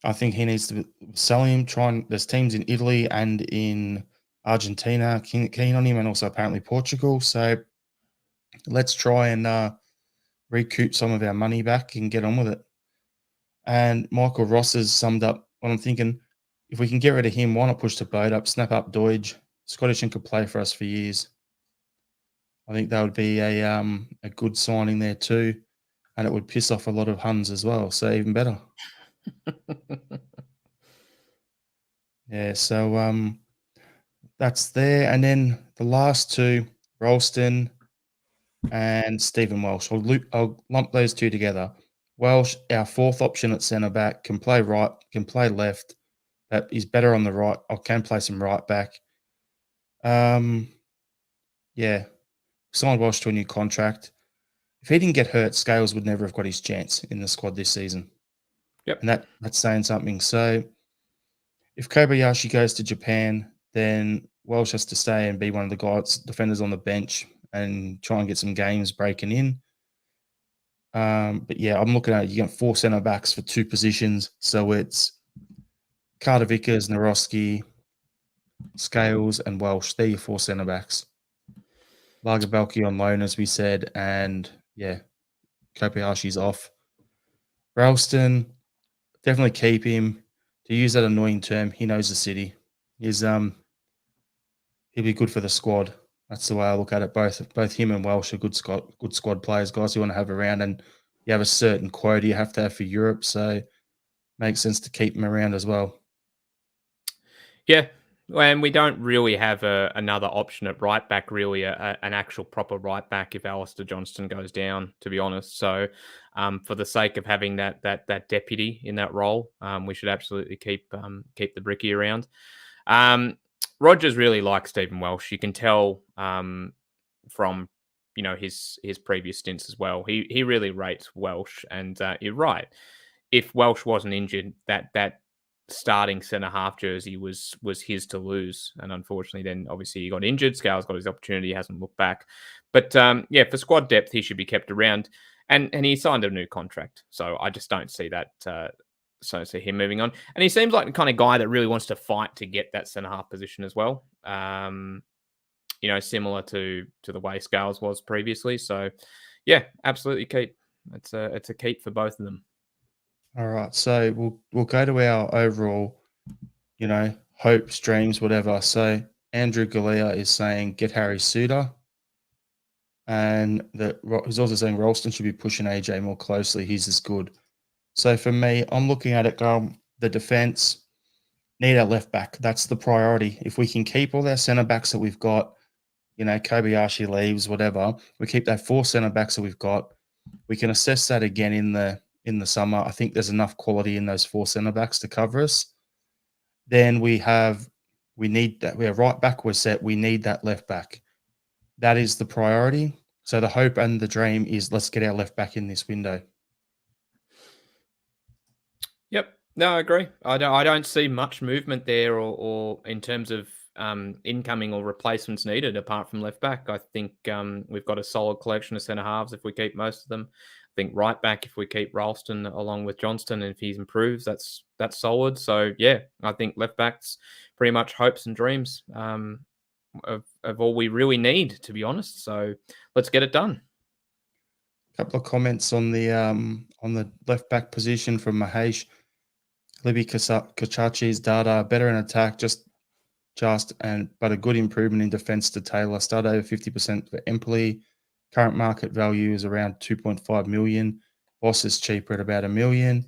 I think he needs to sell him. There's teams in Italy and in Argentina keen on him, and also apparently Portugal. So let's try and recoup some of our money back and get on with it. And Michael Ross has summed up what I'm thinking. If we can get rid of him, why not push the boat up, snap up Doige? Scottish and could play for us for years. I think that would be a good signing there too, and it would piss off a lot of Huns as well. So even better. Yeah. So that's there, and then the last two, Ralston and Stephen Welsh. I'll lump those two together. Welsh, our fourth option at centre back, can play right, can play left, but he's better on the right. I can play some right back. Yeah, signed Welsh to a new contract. If he didn't get hurt, Scales would never have got his chance in the squad this season. Yep, and that's saying something. So if Kobayashi goes to Japan, then Welsh has to stay and be one of the guys, defenders on the bench, and try and get some games breaking in. But yeah, I'm looking at it. You get 4 centre backs for 2 positions. So it's Carter-Vickers, Naroski, Scales, and Welsh. They're your 4 centre backs. Lagerbalki on loan, as we said, and yeah, Kobayashi's off. Ralston, definitely keep him. To use that annoying term, he knows the city. He'll be good for the squad. That's the way I look at it. Both him and Welsh are good squad players, guys you want to have around, and you have a certain quota you have to have for Europe, so makes sense to keep them around as well. Yeah, and we don't really have another option at right back, really, an actual proper right back if Alistair Johnston goes down, to be honest. So, for the sake of having that deputy in that role, we should absolutely keep the Bricky around. Um, Rogers really likes Stephen Welsh. You can tell from his previous stints as well. He really rates Welsh, and you're right. If Welsh wasn't injured, that starting centre half jersey was his to lose, and unfortunately, then obviously he got injured. Scales got his opportunity, hasn't looked back. But yeah, for squad depth, he should be kept around, and he signed a new contract. So I just don't see that. So see him moving on, and he seems like the kind of guy that really wants to fight to get that centre half position as well. Similar to the way Scales was previously. So yeah, absolutely keep. It's a keep for both of them. All right, so we'll go to our overall, hopes, dreams, whatever. So Andrew Galea is saying get Harry Suter, and he's also saying Ralston should be pushing AJ more closely. He's as good. So for me, I'm looking at it going the defense need our left back. That's the priority. If we can keep all our centre backs that we've got, Kobayashi leaves, whatever, we keep that 4 centre backs that we've got. We can assess that again in the summer. I think there's enough quality in those 4 centre backs to cover us. Then we need that. We are right back. We're set. We need that left back. That is the priority. So the hope and the dream is let's get our left back in this window. Yep. No, I agree. I don't see much movement there, or in terms of incoming or replacements needed apart from left back. I think we've got a solid collection of centre halves if we keep most of them. I think right back if we keep Ralston along with Johnston, and if he improves, that's solid. So yeah, I think left back's pretty much hopes and dreams of all we really need, to be honest. So let's get it done. A couple of comments on the left back position from Mahesh. Libby Kachachi's data better in attack, but a good improvement in defence to Taylor. Start over 50% for Empoli. Current market value is around 2.5 million. Boss is cheaper at about $1 million.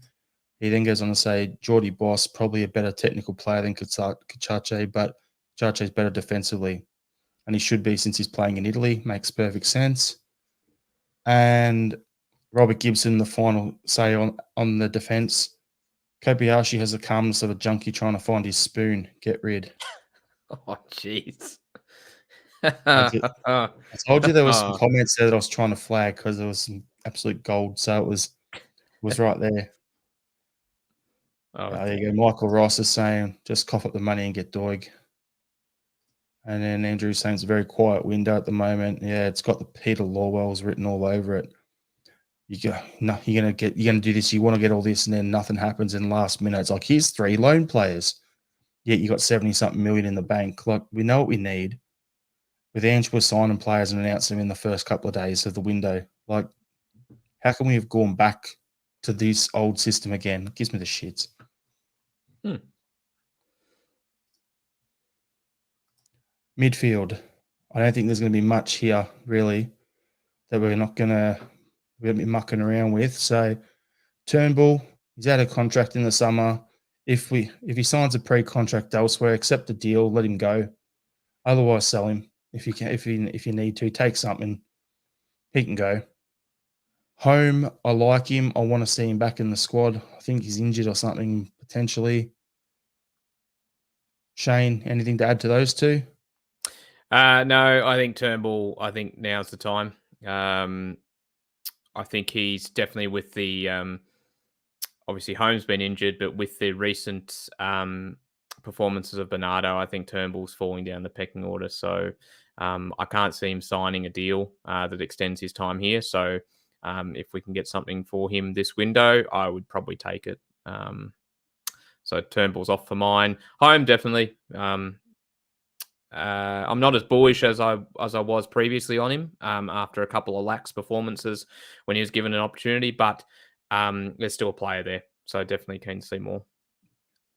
He then goes on to say Geordie Boss probably a better technical player than Kachachi, but Kachachi is better defensively, and he should be since he's playing in Italy. Makes perfect sense. And Robert Gibson, the final say on the defence. Kobayashi has the calmness of a junkie trying to find his spoon. Get rid. Oh, jeez. I told you there was some comments there that I was trying to flag because there was some absolute gold. So it was right there. Oh, There you go. Michael Ross is saying just cough up the money and get Doig. And then Andrew's saying it's a very quiet window at the moment. Yeah, it's got the Peter Lawwells written all over it. You're gonna do this. You want to get all this, and then nothing happens in the last minute. It's like here's 3 loan players. Yet you got 70-something million in the bank. Like we know what we need. With Ange was signing players and announcing them in the first couple of days of the window. Like, how can we have gone back to this old system again? It gives me the shits. Midfield. I don't think there's going to be much here, really, that we're going to be mucking around with. So, Turnbull, he's out of contract in the summer. If he signs a pre-contract elsewhere, accept the deal, let him go. Otherwise, sell him if you need to. Take something. He can go. Home, I like him. I want to see him back in the squad. I think he's injured or something potentially. Shane, anything to add to those two? No, I think Turnbull. I think now's the time. I think he's definitely with the obviously Holmes been injured, but with the recent performances of Bernardo, I think Turnbull's falling down the pecking order. So I can't see him signing a deal that extends his time here. So if we can get something for him this window, I would probably take it. So Turnbull's off for mine. Home definitely. I'm not as bullish as I was previously on him after a couple of lax performances when he was given an opportunity, but there's still a player there, so definitely keen to see more.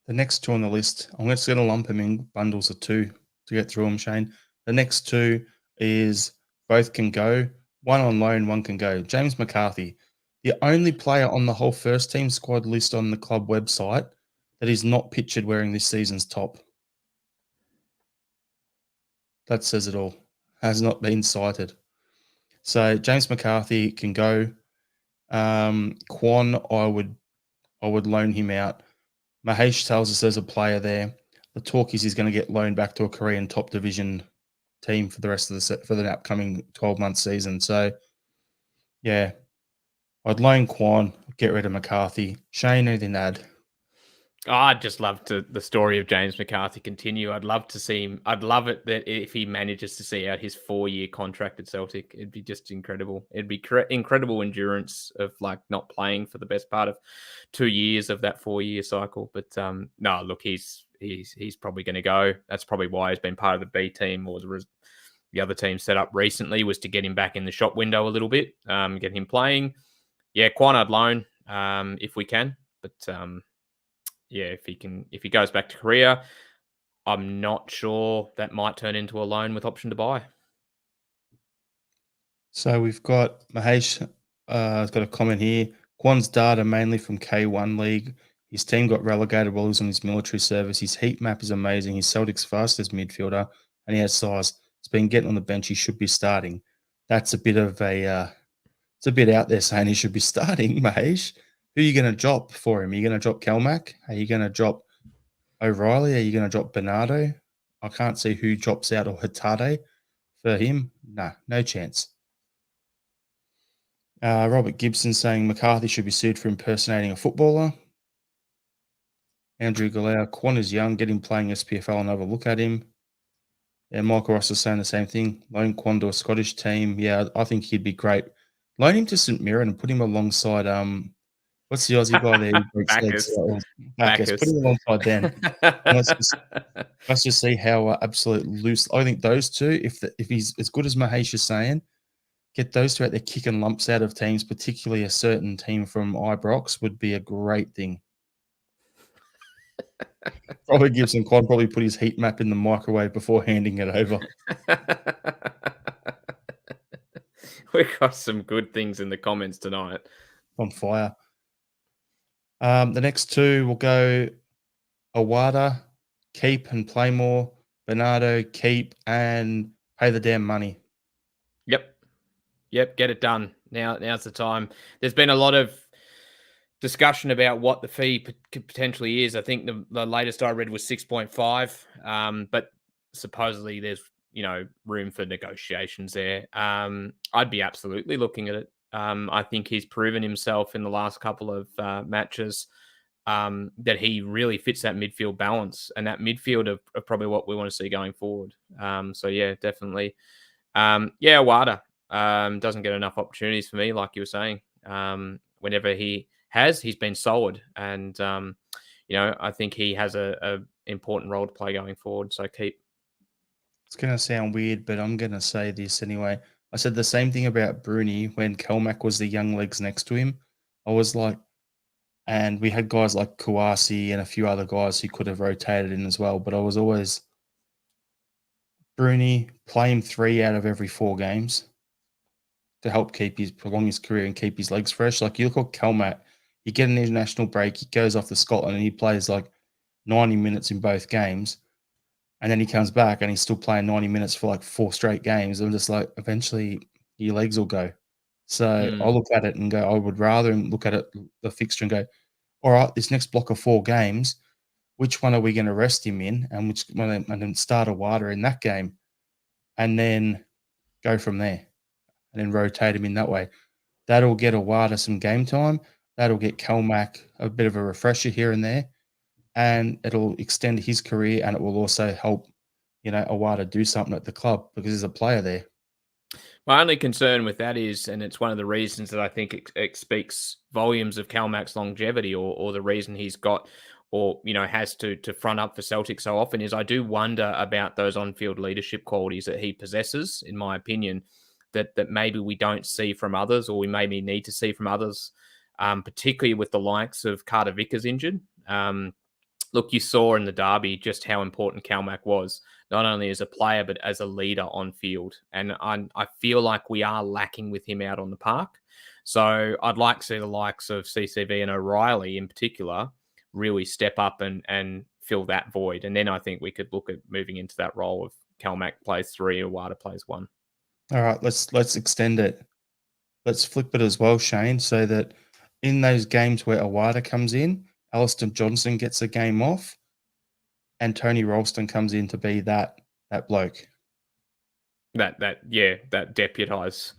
The next two on the list, I'm just going to lump them in bundles of 2 to get through them, Shane. The next 2 is both can go. One on loan, one can go. James McCarthy, the only player on the whole first team squad list on the club website that is not pictured wearing this season's top. That says it all. Has not been cited. So James McCarthy can go. Quan, I would loan him out. Mahesh tells us there's a player there. The talk is he's going to get loaned back to a Korean top division team for the rest of for the upcoming 12-month season. So, yeah, I'd loan Quan, get rid of McCarthy. Shane, anything to add? I'd just love the story of James McCarthy continue. I'd love to see him. I'd love it that if he manages to see out his 4-year contract at Celtic, it'd be just incredible. It'd be incredible endurance of like not playing for the best part of 2 years of that 4-year cycle. But no, look, he's probably going to go. That's probably why he's been part of the B team or the other team set up recently, was to get him back in the shop window a little bit, get him playing. Yeah, Quan I'd loan if we can, but. Yeah, if he goes back to Korea, I'm not sure that might turn into a loan with option to buy. So we've got Mahesh has got a comment here. Quan's data mainly from K1 League. His team got relegated while he was on his military service. His heat map is amazing. He's Celtic's fastest midfielder, and he has size. He's been getting on the bench. He should be starting. That's a bit of it's a bit out there saying he should be starting, Mahesh. Who are you going to drop for him? Are you going to drop Kelmac? Are you going to drop O'Reilly? Are you going to drop Bernardo? I can't see who drops out, or Hatade for him. Nah, no chance. Robert Gibson saying McCarthy should be sued for impersonating a footballer. Andrew Galea, Quan is young, get him playing SPFL and have a look at him. Yeah, Michael Ross is saying the same thing. Loan Quan to a Scottish team. Yeah, I think he'd be great. Loan him to St Mirren and put him alongside what's the Aussie guy there? Bacchus. Put him alongside then. Let's just see how absolute loose. I think those two, if he's as good as Mahesh is saying, get those two out there kicking lumps out of teams, particularly a certain team from Ibrox, would be a great thing. Probably Gibson Quad probably put his heat map in the microwave before handing it over. We've got some good things in the comments tonight. On fire. The next two will go Awada, keep and play more. Bernardo, keep and pay the damn money. Yep, get it done. Now's the time. There's been a lot of discussion about what the fee potentially is. I think the latest I read was 6.5, but supposedly there's room for negotiations there. I'd be absolutely looking at it. I think he's proven himself in the last couple of matches that he really fits that midfield balance, and that midfield of probably what we want to see going forward. So yeah, definitely. Wada doesn't get enough opportunities for me, like you were saying. Whenever he's been solid, and I think he has a important role to play going forward. So keep. It's going to sound weird, but I'm going to say this anyway. I said the same thing about Bruni when Kelmac was the young legs next to him. I was like, and we had guys like Kouassi and a few other guys who could have rotated in as well. But I was always Bruni, play him 3 out of every 4 games to help prolong his career and keep his legs fresh. Like you look at Kelmac, you get an international break, he goes off to Scotland and he plays like 90 minutes in both games. And then he comes back and he's still playing 90 minutes for like 4 straight games. I'm just like, eventually your legs will go. So I look at it and go, I would rather look at it, the fixture, and go, all right, this next block of 4 games, which one are we going to rest him in, and which one, and then start a wider in that game, and then go from there, and then rotate him in that way. That'll get Awada some game time. That'll get Kelmac a bit of a refresher here and there, and it'll extend his career, and it will also help, Awada do something at the club because there's a player there. My only concern with that is, and it's one of the reasons that I think it speaks volumes of Kelmac's longevity, or the reason he's got, or has to front up for Celtic so often, is I do wonder about those on-field leadership qualities that he possesses, in my opinion, that maybe we don't see from others, or we maybe need to see from others, particularly with the likes of Carter Vickers injured. look, you saw in the derby just how important Calmac was, not only as a player, but as a leader on field. And I feel like we are lacking with him out on the park. So I'd like to see the likes of CCV and O'Reilly in particular really step up and fill that void. And then I think we could look at moving into that role of Calmac plays 3, Wada plays 1. All right, let's extend it. Let's flip it as well, Shane, so that in those games where Awada comes in, Alistair Johnson gets a game off, and Tony Ralston comes in to be that bloke. That deputise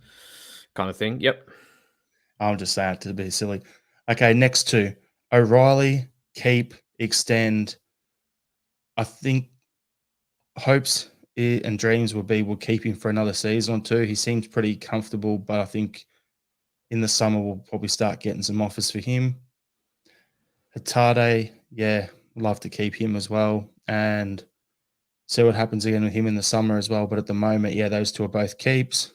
kind of thing. Yep. I'm just saying it to be silly. Okay, next two. O'Reilly, keep, extend. I think hopes and dreams would be we'll keep him for another season or two. He seems pretty comfortable, but I think in the summer we'll probably start getting some offers for him. Hatade, yeah, love to keep him as well. And see what happens again with him in the summer as well. But at the moment, yeah, those two are both keeps.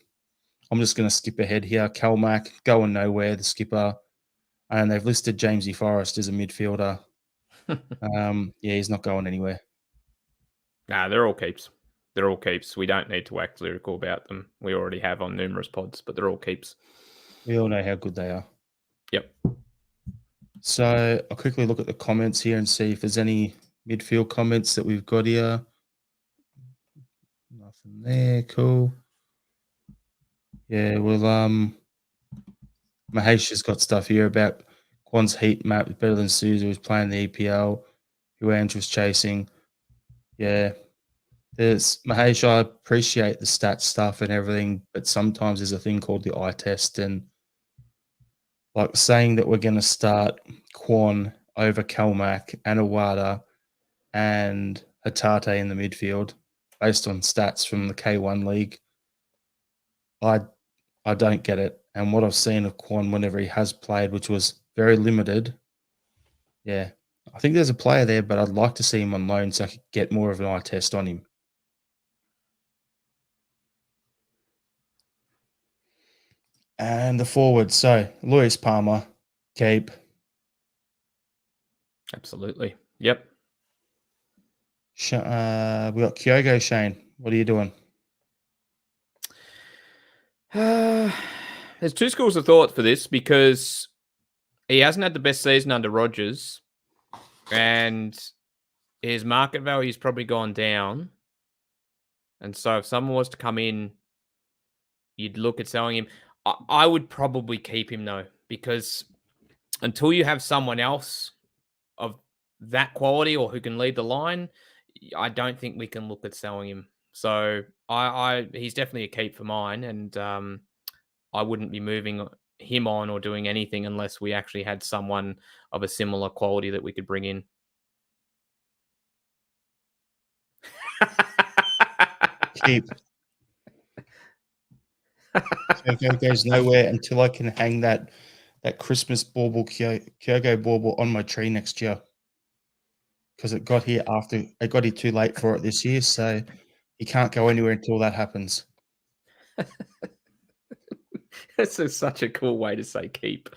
I'm just going to skip ahead here. Calmac, going nowhere, the skipper. And they've listed Jamesy Forrest as a midfielder. Yeah, he's not going anywhere. Nah, they're all keeps. They're all keeps. We don't need to wax lyrical about them. We already have on numerous pods, but they're all keeps. We all know how good they are. Yep. So I'll quickly look at the comments here and see if there's any midfield comments that we've got here. Nothing there. Cool. Yeah, well, Mahesh has got stuff here about Quan's heat map is better than Sousa, who's playing the EPL, who Andrew's chasing. Yeah. There's Mahesh, I appreciate the stats stuff and everything, but sometimes there's a thing called the eye test, and like saying that we're going to start Quan over Calmac and Awada and Hatate in the midfield based on stats from the K1 league. I don't get it. And what I've seen of Quan whenever he has played, which was very limited, yeah, I think there's a player there, but I'd like to see him on loan so I could get more of an eye test on him. And the forward, so Luis Palmer, keep. Absolutely. Yep. We got Kyogo, Shane. What are you doing? There's two schools of thought for this because he hasn't had the best season under Rodgers, and his market value's probably gone down. And so if someone was to come in, you'd look at selling him. I would probably keep him though, because until you have someone else of that quality or who can lead the line, I don't think we can look at selling him. So he's definitely a keep for mine, and I wouldn't be moving him on or doing anything unless we actually had someone of a similar quality that we could bring in. Keep. Kyogo goes nowhere until I can hang that Christmas bauble, Kyogo bauble on my tree next year. Because it got here too late for it this year, so he can't go anywhere until that happens. That's such a cool way to say keep.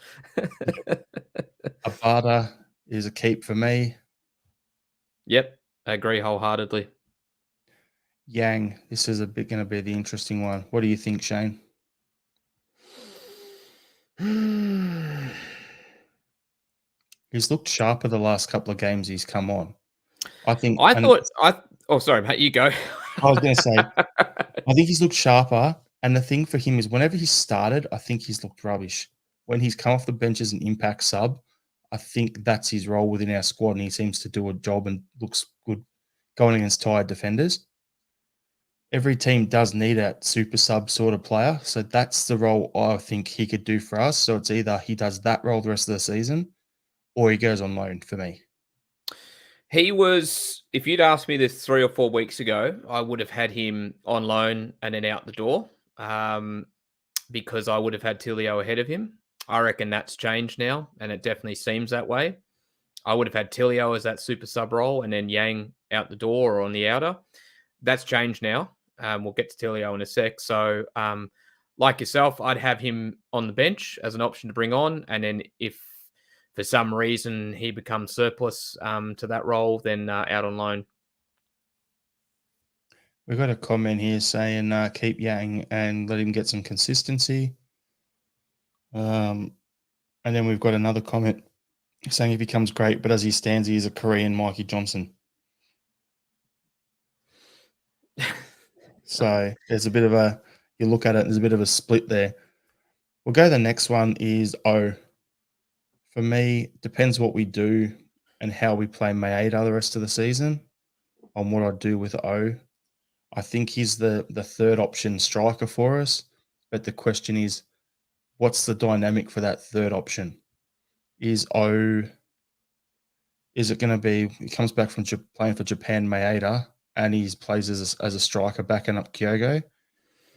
Abada is a keep for me. Yep, I agree wholeheartedly. Yang, this is going to be the interesting one. What do you think, Shane? He's looked sharper the last couple of games he's come on. Oh, sorry, mate, you go. I was going to say, I think he's looked sharper. And the thing for him is whenever he started, I think he's looked rubbish. When he's come off the bench as an impact sub, I think that's his role within our squad, and he seems to do a job and looks good going against tired defenders. Every team does need a super sub sort of player. So that's the role I think he could do for us. So it's either he does that role the rest of the season or he goes on loan for me. He was, if you'd asked me this 3 or 4 weeks ago, I would have had him on loan and then out the door because I would have had Tilio ahead of him. I reckon that's changed now, and it definitely seems that way. I would have had Tilio as that super sub role and then Yang out the door or on the outer. That's changed now. We'll get to Tilio in a sec. So, like yourself, I'd have him on the bench as an option to bring on. And then if for some reason he becomes surplus to that role, then out on loan. We've got a comment here saying keep Yang and let him get some consistency. And then we've got another comment saying he becomes great, but as he stands, he is a Korean Mikey Johnson. So there's a bit of a, you look at it, there's a bit of a split there. We'll go to the next one is O. For me, depends what we do and how we play Maeda the rest of the season on what I do with O. I think he's the third option striker for us. But the question is, what's the dynamic for that third option? Is it going to be, he comes back from playing for Japan Maeda and he plays as a striker backing up Kyogo,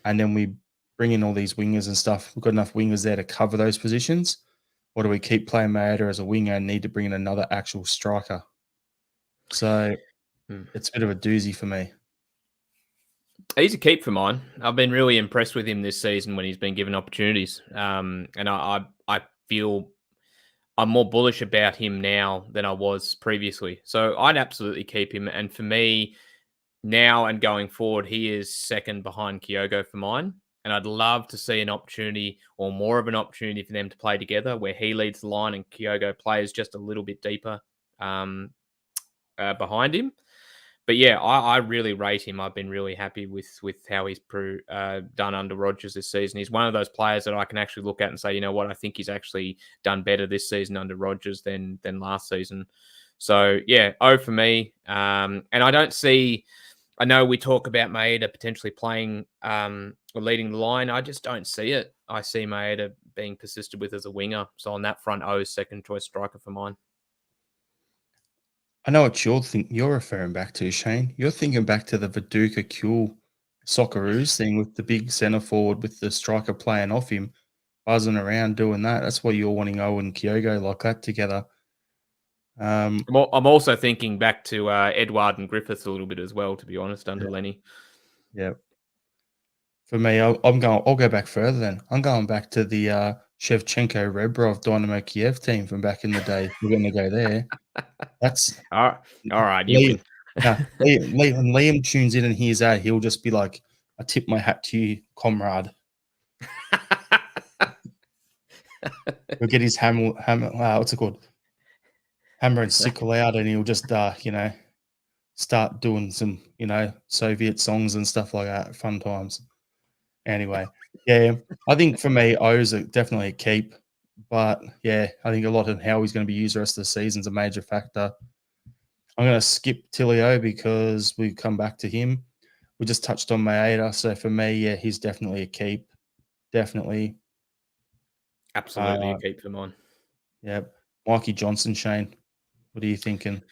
and then we bring in all these wingers and stuff. We've got enough wingers there to cover those positions. Or do we keep playing Maeda as a winger and need to bring in another actual striker? So it's a bit of a doozy for me. He's a keep for mine. I've been really impressed with him this season when he's been given opportunities. And I feel I'm more bullish about him now than I was previously. So I'd absolutely keep him. And for me, now and going forward, he is second behind Kyogo for mine. And I'd love to see an opportunity or more of an opportunity for them to play together where he leads the line and Kyogo plays just a little bit deeper behind him. But yeah, I really rate him. I've been really happy with how he's done under Rodgers this season. He's one of those players that I can actually look at and say, you know what, I think he's actually done better this season under Rodgers than last season. So yeah, O for me. And I don't see. I know we talk about Maeda potentially playing or leading the line. I just don't see it. I see Maeda being persisted with as a winger. So on that front, O is second choice striker for mine. I know what you're referring back to, Shane. You're thinking back to the Viduka Kuhl Socceroos thing with the big centre forward with the striker playing off him, buzzing around doing that. That's why you're wanting Owen and Kyogo like that together. I'm also thinking back to Edward and Griffiths a little bit as well, to be honest, under Lenny. Yeah. For me, I'll go back further then. I'm going back to the Shevchenko Rebrov Dynamo Kiev team from back in the day. We're going to go there. That's all right. You Liam, win. when Liam tunes in and hears that, he'll just be like, "I tip my hat to you, comrade." He'll get his hammer. What's it called? Hammer and sickle out, and he'll just, start doing some, Soviet songs and stuff like that. Fun times. Anyway, yeah, I think for me, O's definitely a keep. But yeah, I think a lot of how he's going to be used the rest of the season is a major factor. I'm going to skip Tilio because we've come back to him. We just touched on Maeda. So for me, yeah, he's definitely a keep. Definitely. Absolutely a keep for mine. Yeah. Mikey Johnson, Shane, what are you thinking?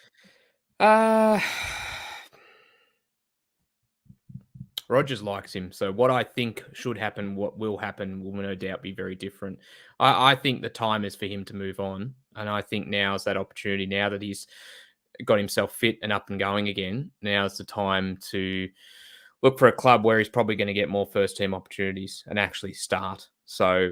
Rodgers likes him. So what I think should happen, what will happen, will no doubt be very different. I think the time is for him to move on. And I think now is that opportunity. Now that he's got himself fit and up and going again, now is the time to look for a club where he's probably going to get more first team opportunities and actually start. So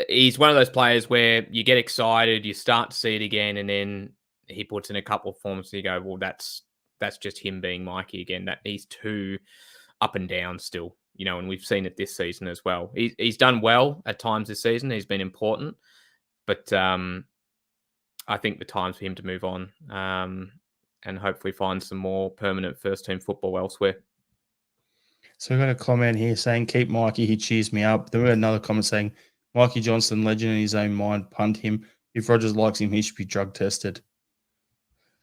he's one of those players where you get excited, you start to see it again, and then he puts in a couple of forms and you go, well, that's just him being Mikey again. That he's too up and down still, and we've seen it this season as well. He's done well at times this season. He's been important, but I think the time's for him to move on and hopefully find some more permanent first team football elsewhere. So we've got a comment here saying, keep Mikey, he cheers me up. Then we had another comment saying, Mikey Johnson, legend in his own mind, punt him. If Rodgers likes him, he should be drug tested.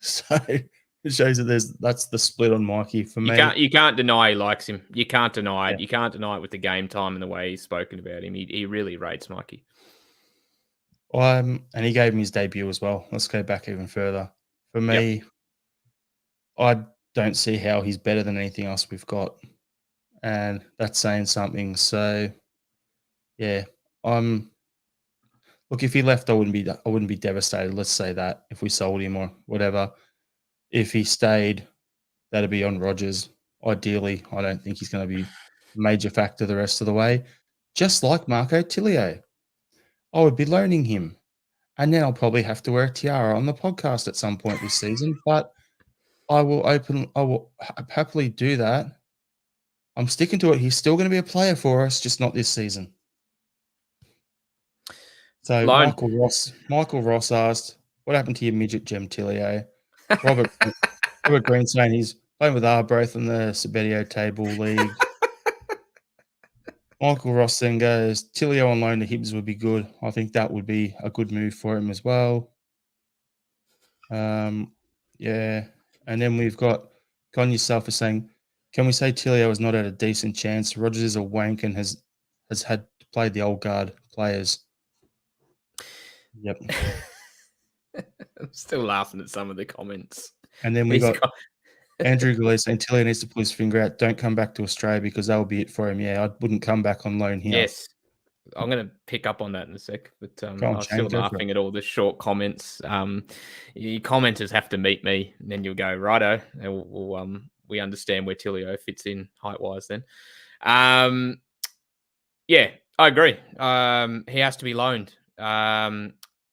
So it shows that that's the split on Mikey for me. You can't deny he likes him. You can't deny it. You can't deny it with the game time and the way he's spoken about him. He really rates Mikey. And he gave him his debut as well. Let's go back even further. For me, I don't see how he's better than anything else we've got. And that's saying something. So yeah, look, if he left, I wouldn't be devastated. Let's say that if we sold him or whatever. If he stayed, that'd be on Rodgers. Ideally, I don't think he's going to be a major factor the rest of the way. Just like Marco Tilio, I would be loaning him and then I'll probably have to wear a tiara on the podcast at some point this season, but I will happily do that. I'm sticking to it. He's still gonna be a player for us, just not this season. So Loan. Michael Ross asked, "What happened to your midget Gem Tilio?" Robert Robert Green saying he's playing with Arbroath in the Sabedio Table League. Michael Ross then goes, "Tilio on loan to Hibs would be good. I think that would be a good move for him as well." Yeah. And then we've got Con Yourself is saying, "Can we say Tilio has not had a decent chance? Rogers is a wank and has had to play the old guard players." Yep. I'm still laughing at some of the comments. And then we He's got Andrew Gillespie saying Tilio needs to pull his finger out. Don't come back to Australia because that will be it for him. Yeah, I wouldn't come back on loan here. Yes. I'm going to pick up on that in a sec, but Go I on, was Shane, still go for it. laughing at all the short comments. You commenters have to meet me, and then you'll go, righto, and we understand where Tilio fits in height-wise then. Yeah, I agree. He has to be loaned.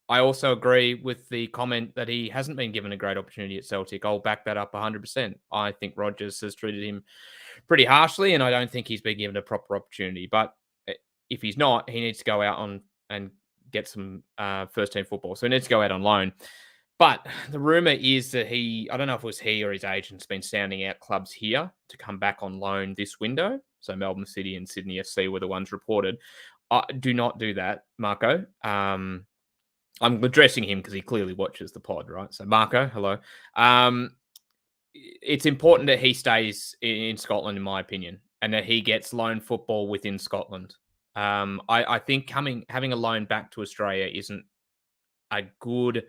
I also agree with the comment that he hasn't been given a great opportunity at Celtic. I'll back that up 100%. I think Rogers has treated him pretty harshly, and I don't think he's been given a proper opportunity. But if he's not, he needs to go out on and get some first team football. So he needs to go out on loan. But the rumor is that I don't know if it was he or his agent's been sounding out clubs here to come back on loan this window. So Melbourne City and Sydney FC were the ones reported. Do not do that, Marco. I'm addressing him because he clearly watches the pod, right? So Marco, hello. It's important that he stays in Scotland, in my opinion, and that he gets loan football within Scotland. I think having a loan back to Australia isn't a good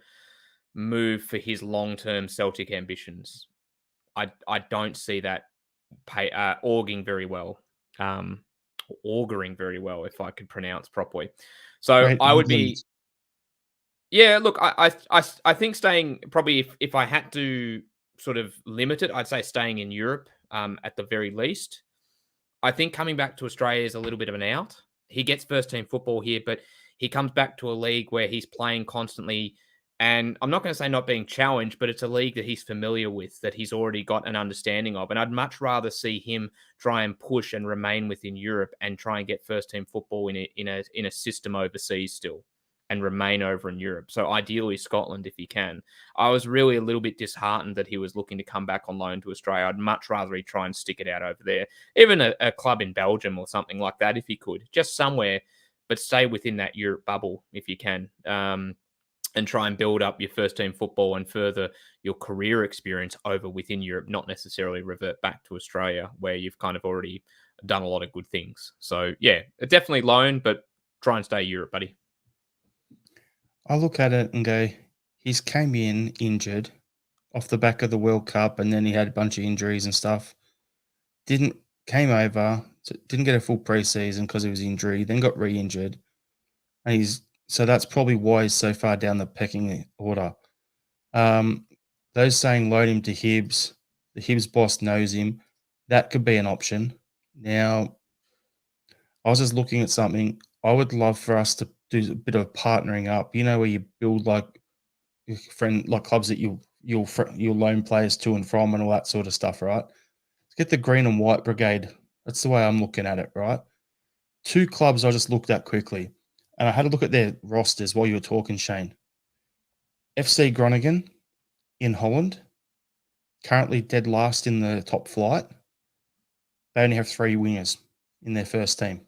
move for his long-term Celtic ambitions. I don't see that auguring very well. Auguring very well, if I could pronounce properly. So Great I would England. be, yeah. Look, I think staying probably if I had to sort of limit it, I'd say staying in Europe at the very least. I think coming back to Australia is a little bit of an out. He gets first team football here, but he comes back to a league where he's playing constantly. And I'm not going to say not being challenged, but it's a league that he's familiar with, that he's already got an understanding of. And I'd much rather see him try and push and remain within Europe and try and get first team football in a system overseas still and remain over in Europe. So ideally Scotland if he can. I was really a little bit disheartened that he was looking to come back on loan to Australia. I'd much rather he try and stick it out over there. Even a club in Belgium or something like that if he could. Just somewhere, but stay within that Europe bubble if you can. And try and build up your first team football and further your career experience over within Europe, not necessarily revert back to Australia where you've kind of already done a lot of good things. So yeah, definitely loan, but try and stay Europe, buddy. I look at it and go, he's came in injured off the back of the World Cup, and then he had a bunch of injuries and stuff. Came over, didn't get a full preseason because he was injured, then got re-injured, and so that's probably why he's so far down the pecking order. Those saying load him to Hibs, the Hibs boss knows him. That could be an option. Now, I was just looking at something. I would love for us to do a bit of partnering up. You know, where you build like clubs that you'll loan players to and from and all that sort of stuff, right? Let's get the green and white brigade. That's the way I'm looking at it, right? Two clubs I just looked at quickly, and I had a look at their rosters while you were talking, Shane. FC Groningen in Holland, currently dead last in the top flight. They only have 3 wingers in their first team.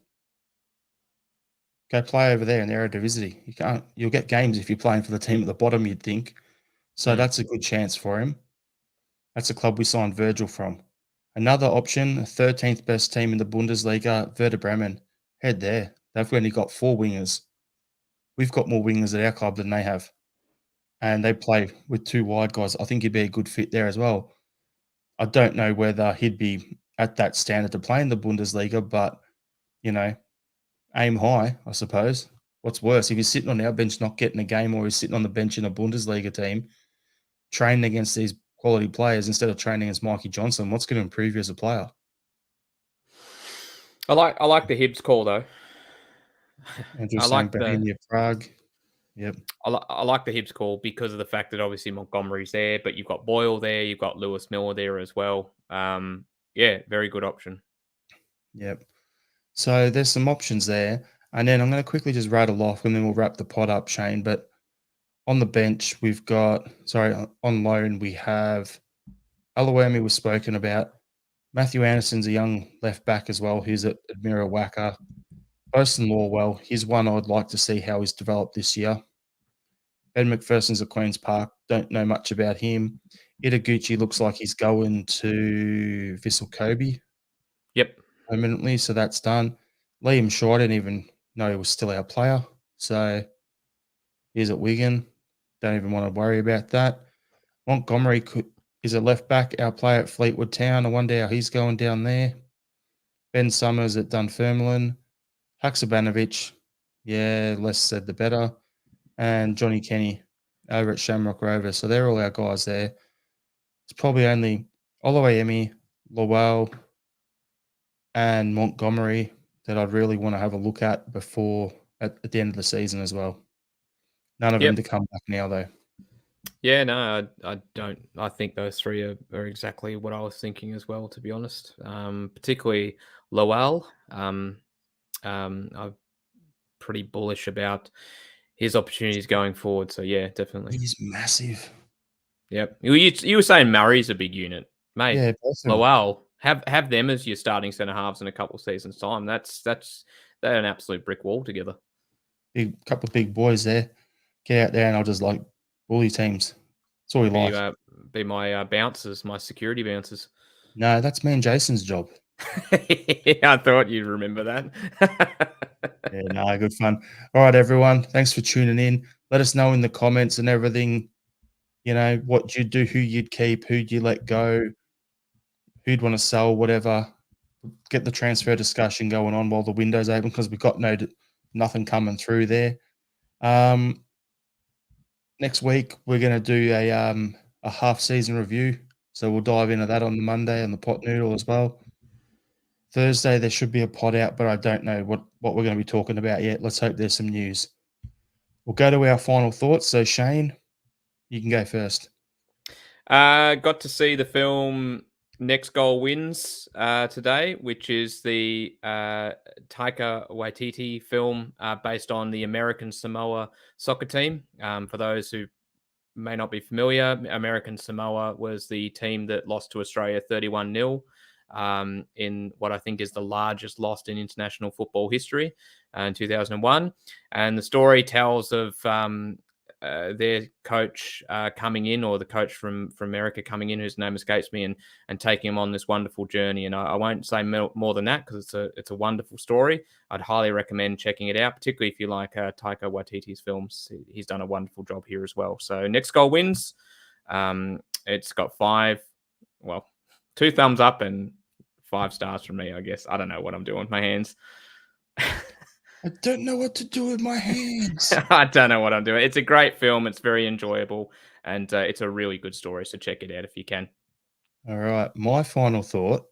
Go play over there in the Eredivisie. You'll get games if you're playing for the team at the bottom, you'd think. So that's a good chance for him. That's a club we signed Virgil from. Another option, 13th best team in the Bundesliga, Werder Bremen. Head there. They've only got 4 wingers. We've got more wingers at our club than they have. And they play with 2 wide guys. I think he'd be a good fit there as well. I don't know whether he'd be at that standard to play in the Bundesliga, but, aim high, I suppose. What's worse, if he's sitting on our bench not getting a game, or he's sitting on the bench in a Bundesliga team training against these quality players instead of training as Mikey Johnson, what's going to improve you as a player? I like the Hibs call though. Andrew I saying like the Bohemia Prague. Yep. I like the Hibs call because of the fact that obviously Montgomery's there, but you've got Boyle there, you've got Lewis Miller there as well. Yeah, very good option. Yep. So there's some options there. And then I'm going to quickly just rattle off and then we'll wrap the pod up, Shane. But on the bench, we've got, sorry, on loan, we have Alawami was spoken about. Matthew Anderson's a young left back as well, who's at Admira Wacker. Boaston Lawwell, he's one I'd like to see how he's developed this year. Ben McPherson's at Queen's Park, don't know much about him. Itaguchi looks like he's going to Vissel Kobe Yep. permanently, so that's done. Liam Shaw, I didn't even know he was still our player, so he's at Wigan. Don't even want to worry about that. Montgomery is a left back, our player at Fleetwood Town. I wonder how he's going down there. Ben Summers at Dunfermline. Haksabanovic, yeah, less said the better. And Johnny Kenny over at Shamrock Rovers. So they're all our guys there. It's probably only Oluwayemi, Lowell, and Montgomery that I'd really want to have a look at before at the end of the season as well. None of them to come back now, though. Yeah, no, I don't. I think those three are exactly what I was thinking as well, to be honest. Particularly Lowell. I'm pretty bullish about his opportunities going forward. So yeah, definitely. He's massive. Yep. You were saying Murray's a big unit, mate. Yeah, both of them. Lowell, have them as your starting centre halves in a couple of seasons' time. They're an absolute brick wall together. Big couple of big boys there. Get out there and I'll just like bully teams. That's all we like. Be my bouncers, my security bouncers. No, that's me and Jason's job. I thought you'd remember that. Yeah, no, good fun. All right, everyone. Thanks for tuning in. Let us know in the comments and everything, you know, what you'd do, who you'd keep, who'd you let go, who'd want to sell, whatever. Get the transfer discussion going on while the window's open because we've got nothing coming through there. Next week, we're going to do a half-season review. So we'll dive into that on the Monday and the pot noodle as well. Thursday, there should be a pod out, but I don't know what we're going to be talking about yet. Let's hope there's some news. We'll go to our final thoughts. So, Shane, you can go first. Got to see the film Next Goal Wins today, which is the Taika Waititi film based on the American Samoa soccer team. For those who may not be familiar, American Samoa was the team that lost to Australia 31-0 in what I think is the largest loss in international football history in 2001. And the story tells of their coach coming in, or the coach from America coming in, whose name escapes me, and taking him on this wonderful journey. And I won't say more than that because it's a wonderful story. I'd highly recommend checking it out, particularly if you like Taika Waititi's films. He's done a wonderful job here as well. So Next Goal Wins. It's got 2 thumbs up and 5 stars from me, I guess. I don't know what I'm doing with my hands. I don't know what to do with my hands. I don't know what I'm doing. It's a great film. It's very enjoyable. And it's a really good story. So check it out if you can. All right. My final thought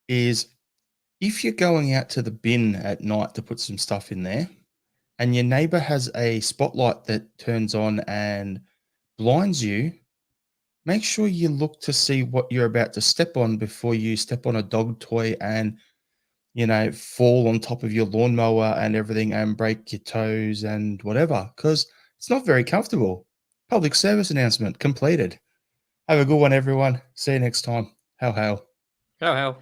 is if you're going out to the bin at night to put some stuff in there and your neighbor has a spotlight that turns on and blinds you, make sure you look to see what you're about to step on before you step on a dog toy and, you know, fall on top of your lawnmower and everything and break your toes and whatever, because it's not very comfortable. Public service announcement completed. Have a good one, everyone. See you next time. How. How.